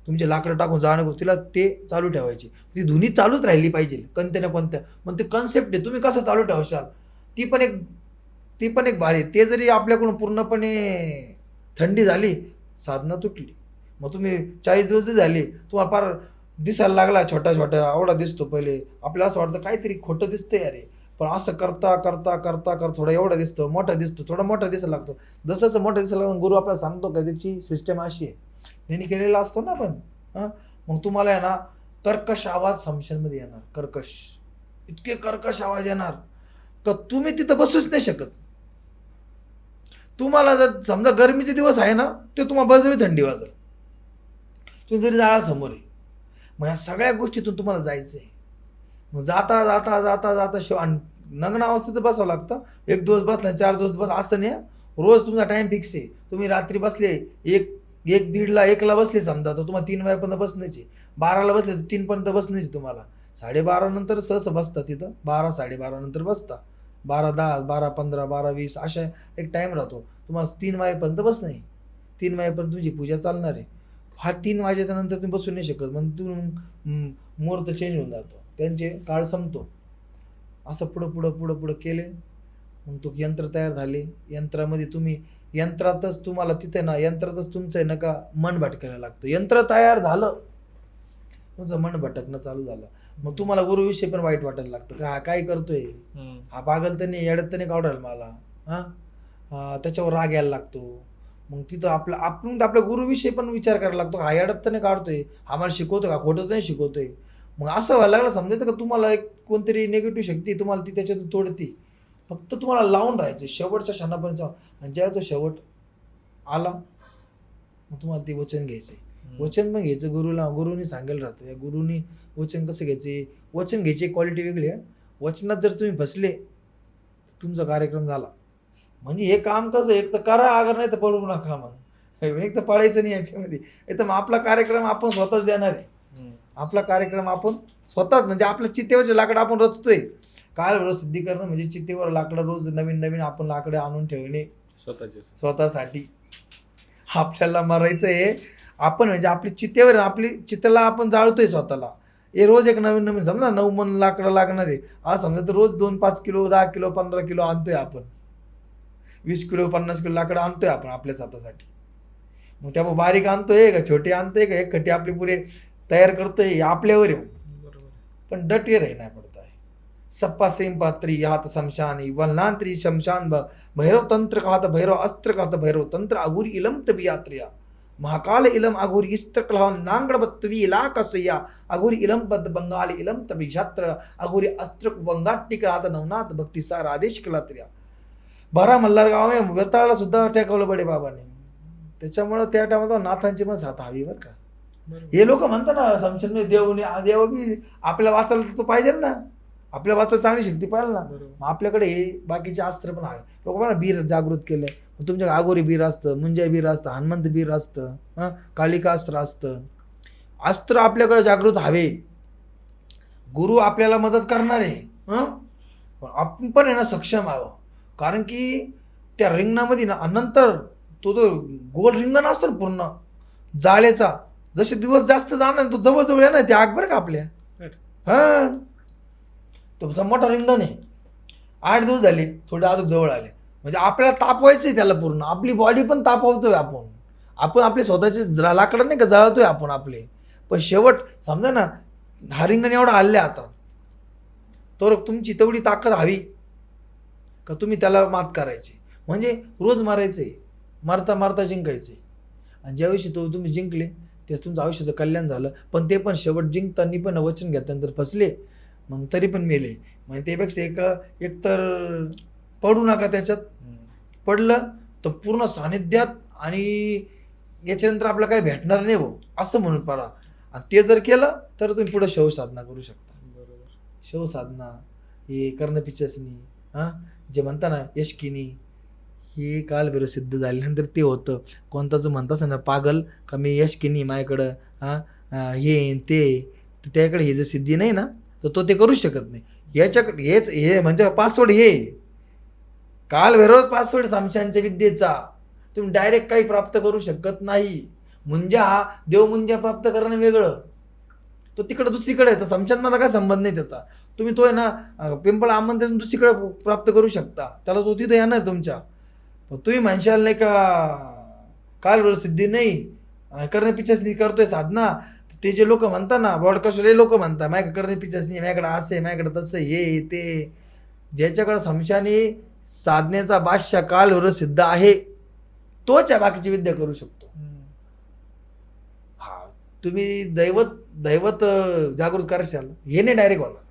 तुमचे लाकडं टाकून जाळणं, तिला ते चालू ठेवायची. ती धुनी चालूच राहिली पाहिजे कोणत्या ना कोणत्या. मग ते कन्सेप्ट आहे, तुम्ही कसं चालू ठेवशाल ती पण एक भारी. ते जरी आपल्याकडून पूर्णपणे थंडी झाली, साधना तुटली, मग तुम्ही 40 दिवस झाली, तुम्हाला फार दिसायला लागला छोटा आवडा दिसतो. पहिले आपल्याला असं वाटतं काहीतरी खोटं दिसतंय अरे, पण असं करता थोडं एवढं दिसतं, मोठं दिसतं, थोडं मोठं दिसायला लागतं. जसं मोठं दिसायला लागतं, गुरु आपल्याला सांगतो का त्याची सिस्टम अशी आहे, त्यांनी केलेला असतो ना. पण मग तुम्हाला आहे ना कर्कश आवाज शमशानमध्ये येणार, कर्कश, इतके कर्कश आवाज येणार का तुम्ही तिथं बसूच नाही शकत. तुम्हाला जर समजा गरमीचे दिवस आहे ना, ते तुम्हाला बळजबरी थंडी वाजेल, तुम्ही जरी जाळा समोर आहे. मग ह्या सगळ्या गोष्टीतून तुम्हाला जायचं आहे. मग जाता नग्न अवस्थेत बसावं लागतं. 1 दिवस बसला, 4 दिवस बस, असं नाही. रोज तुमचा टाईम फिक्स आहे. तुम्ही रात्री बसले 1 एक दीडला एकला बसले समजा तर तुम्हाला 3 वाजेपर्यंत बसण्याची, 12ला बसले तर 3 पर्यंत बसण्याची तुम्हाला. 12:30 नंतर सहसा बसता तिथं, 12 12:30 नंतर बसता. 12:10 12:15 12:20 अशा एक टाईम राहतो तुम्हाला. 3 वाजेपर्यंत बस नाही, 3 वाजेपर्यंत तुमची पूजा चालणार आहे. हा 3 वाजेच्या नंतर तुम्ही बसू नाही शकत, मग तुम्ही मुहूर्त चेंज होऊन जातो, त्यांचे काळ संपतो. असं पुढं पुढं पुढं पुढं केले, मग तो यंत्र तयार झाले. यंत्रामध्ये तुम्ही यंत्रातच तुम्हाला तिथे ना यंत्रातच तुमचं आहे ना का मन भटकायला लागतं. यंत्र तयार झालं, तुमचं मन भटकणं चालू झालं, मग तुम्हाला गुरुविषयी पण वाईट वाटायला लागतं का काय करतोय हा, पागल तर नाही, येड्यात तर नाही काढायला मला, हां त्याच्यावर राग यायला लागतो. मग तिथं आपण आपल्या गुरुविषयी पण विचार करायला लागतो, हा येड्यात तर नाही काढतोय, हा मला शिकवतो का, खोटं तर नाही शिकवतोय. मग असं व्हायला लागलं समजायचं का तुम्हाला एक कोणतरी निगेटिव्ह शक्ती तुम्हाला ती त्याच्यातून तोडती. फक्त तुम्हाला लावून राहायचं शेवटच्या क्षणापर्यंत. आणि जेव्हा तो शेवट आला मग तुम्हाला ते वचन घ्यायचे. वचन पण घ्यायचं गुरुनी सांगायला राहतं. या गुरुनी वचन कसं घ्यायचे, वचन घ्यायची क्वालिटी वेगळी आहे. वचनात जर तुम्ही फसले तर तुमचा कार्यक्रम झाला. म्हणजे हे काम कसं, एक तर करा अगर नाही तर पळू नका. मग एक तर पळायचं नाही याच्यामध्ये. एक तर मग आपला कार्यक्रम आपण स्वतःच देणार आहे. आपला कार्यक्रम आपण स्वतःच, म्हणजे आपल्या चितेवरचे लाकडं आपण रचतोय. काल सिद्धी करणं म्हणजे चितेवर लाकडं रोज नवीन नवीन आपण लाकडं आणून ठेवणे स्वतःसाठी. आपल्याला मरायचं आहे आपण, म्हणजे आपली चितेवर आपली चितेला आपण जाळतोय स्वतःला. हे रोज एक नवीन नवीन समजा 9 मन लाकडं लागणार आहे. आज समजा तर रोज 2-5 किलो 10 किलो 15 किलो आणतोय आपण, 20 किलो 50 किलो लाकडं आणतोय आपण आपल्या स्वतःसाठी. मग त्या बारीक आणतोय का छोटे आणतोय का एक खटी आपली पुरे तयार करतोय आपल्यावर येऊन. पण डटे रहना पड़ता है. सप्पा सेम पात्री हाथ शमशानी वलनांतरी शमशान भैरव तंत्र कहत भैरव अस्त्र कहत भैरव तंत्र अघोरी इलम तबी यात्रिया महाकाल इलम अघोरी इस्त्र कलह नांगड़ बत्तवी इलाकसया अघोरी इलम बद बंगाल इलम तबी छात्र अघोरी अस्त्र वंगाटी कहत नवनाथ भक्ति सार आदेश कलात्रिया. बारा मल्हार गाव आहे, वेताळाला सुद्धा टेकवलं बडे बाबाने. त्याच्यामुळं त्या टायमात नाथांची पण साथ हवी बरं का. हे लोक म्हणतात ना समशनने देव बी आपल्याला वाचायला तर पाहिजे ना, आपल्या वाचायला चांगली शक्ती पाहिजे ना. मग आपल्याकडे हे बाकीचे अस्त्र पण आहे. लोक म्हणा बीर जागृत केलंय, मग तुमच्या आगोरी बीर असतं, मुंजाई बीर असतं, हनुमंत बीर असतं, कालिका अस्त्र असतं. अस्त्र आपल्याकडे जागृत हवे. गुरु आपल्याला मदत करणार आहे, पण आपण पण आहे ना सक्षम आहो. कारण की त्या रिंगणामध्ये ना नंतर तो जो गोल रिंगण असतो ना पूर्ण जाळेचा, जसे दिवस जास्त जाणार तो जवळजवळ येणार ते आग बरं का आपल्या. हां तो मोठा रिंगण आहे, 8 दिवस झाले थोडे अजून जवळ आले, म्हणजे आपल्याला तापवायचं आहे त्याला पूर्ण. आपली बॉडी पण तापवतोय आपण आपले स्वतःचे लाकडं नाही का जळतोय आपण आपले. पण शेवट समजा ना हा रिंगण एवढा हल्ले आता, तर तुमची तेवढी ताकद हवी का तुम्ही त्याला मात करायची. म्हणजे रोज मारायचं आहे, मारता मारता जिंकायचं आहे. आणि ज्यावेळी तुम्ही जिंकले तेच तुमचं आयुष्याचं कल्याण झालं. पण ते पण शेवट जिंकताना पण वचन घेतल्यानंतर फसले, मग तरी पण मेले. म्हणजे त्यापेक्षा एक तर पडू नका त्याच्यात. पडलं तर पूर्ण सानिध्यात, आणि याच्यानंतर आपल्याला काही भेटणार नाही भाऊ असं म्हणून पडा. आणि ते जर केलं तर तुम्ही पुढे शवसाधना करू शकता. बरोबर, शवसाधना हे कर्ण पिचसनी जे म्हणता ना यशकिनी, हे कालभैरव सिद्ध झाल्यानंतर ते होतं. कोणता जो म्हणताच ना पागल का मी यशकिनी माझ्याकडं हे ते त्याकडे हे जर सिद्धी नाही ना तर तो ते करू शकत नाही. याच्याकडे हेच हे म्हणजे पासवर्ड, हे कालभैरव पासवर्ड समशानच्या विद्येचा. तुम्ही डायरेक्ट काही प्राप्त करू शकत नाही. मुंजा देवमुंजा प्राप्त करणं वेगळं, तो तिकडं दुसरीकडे आहे. तर समशानमध्ये काय संबंध नाही त्याचा. तुम्ही तो आहे ना पिंपळ आमंत्रण दुसरीकडे प्राप्त करू शकता, त्याला तो तिथं येणार तुमच्या. पण तुम्ही म्हणशाल नाही का कालभैरव सिद्धी नाही करणे पिचसनी करतोय साधना, ते जे लोक म्हणतात ना ब्रॉडकास्टरले लोक म्हणतात माझ्याकडे करणे पिचसनी, माझ्याकडे असे माझ्याकडे तसं हे ते. ज्याच्याकडे समशानी साधनेचा बादशाह कालभैरव सिद्ध आहे तोच या बाकीची विद्या करू शकतो. हा तुम्ही दैवत जागृत कराल, हे नाही डायरेक्ट होणार.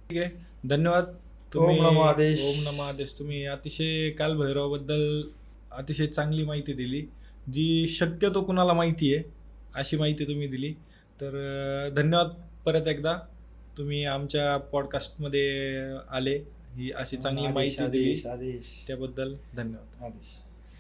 ठीक आहे, धन्यवाद. ओम नमो आदेश. ओम नमो आदेश. तुम्ही अतिशय कालभैरवाबद्दल अतिशय चांगली माहिती दिली, जी शक्यतो कुणाला माहिती आहे अशी माहिती तुम्ही दिली. तर धन्यवाद परत एकदा, तुम्ही आमच्या पॉडकास्टमध्ये आले, ही अशी चांगली माहिती दिली त्याबद्दल धन्यवाद. आदेश.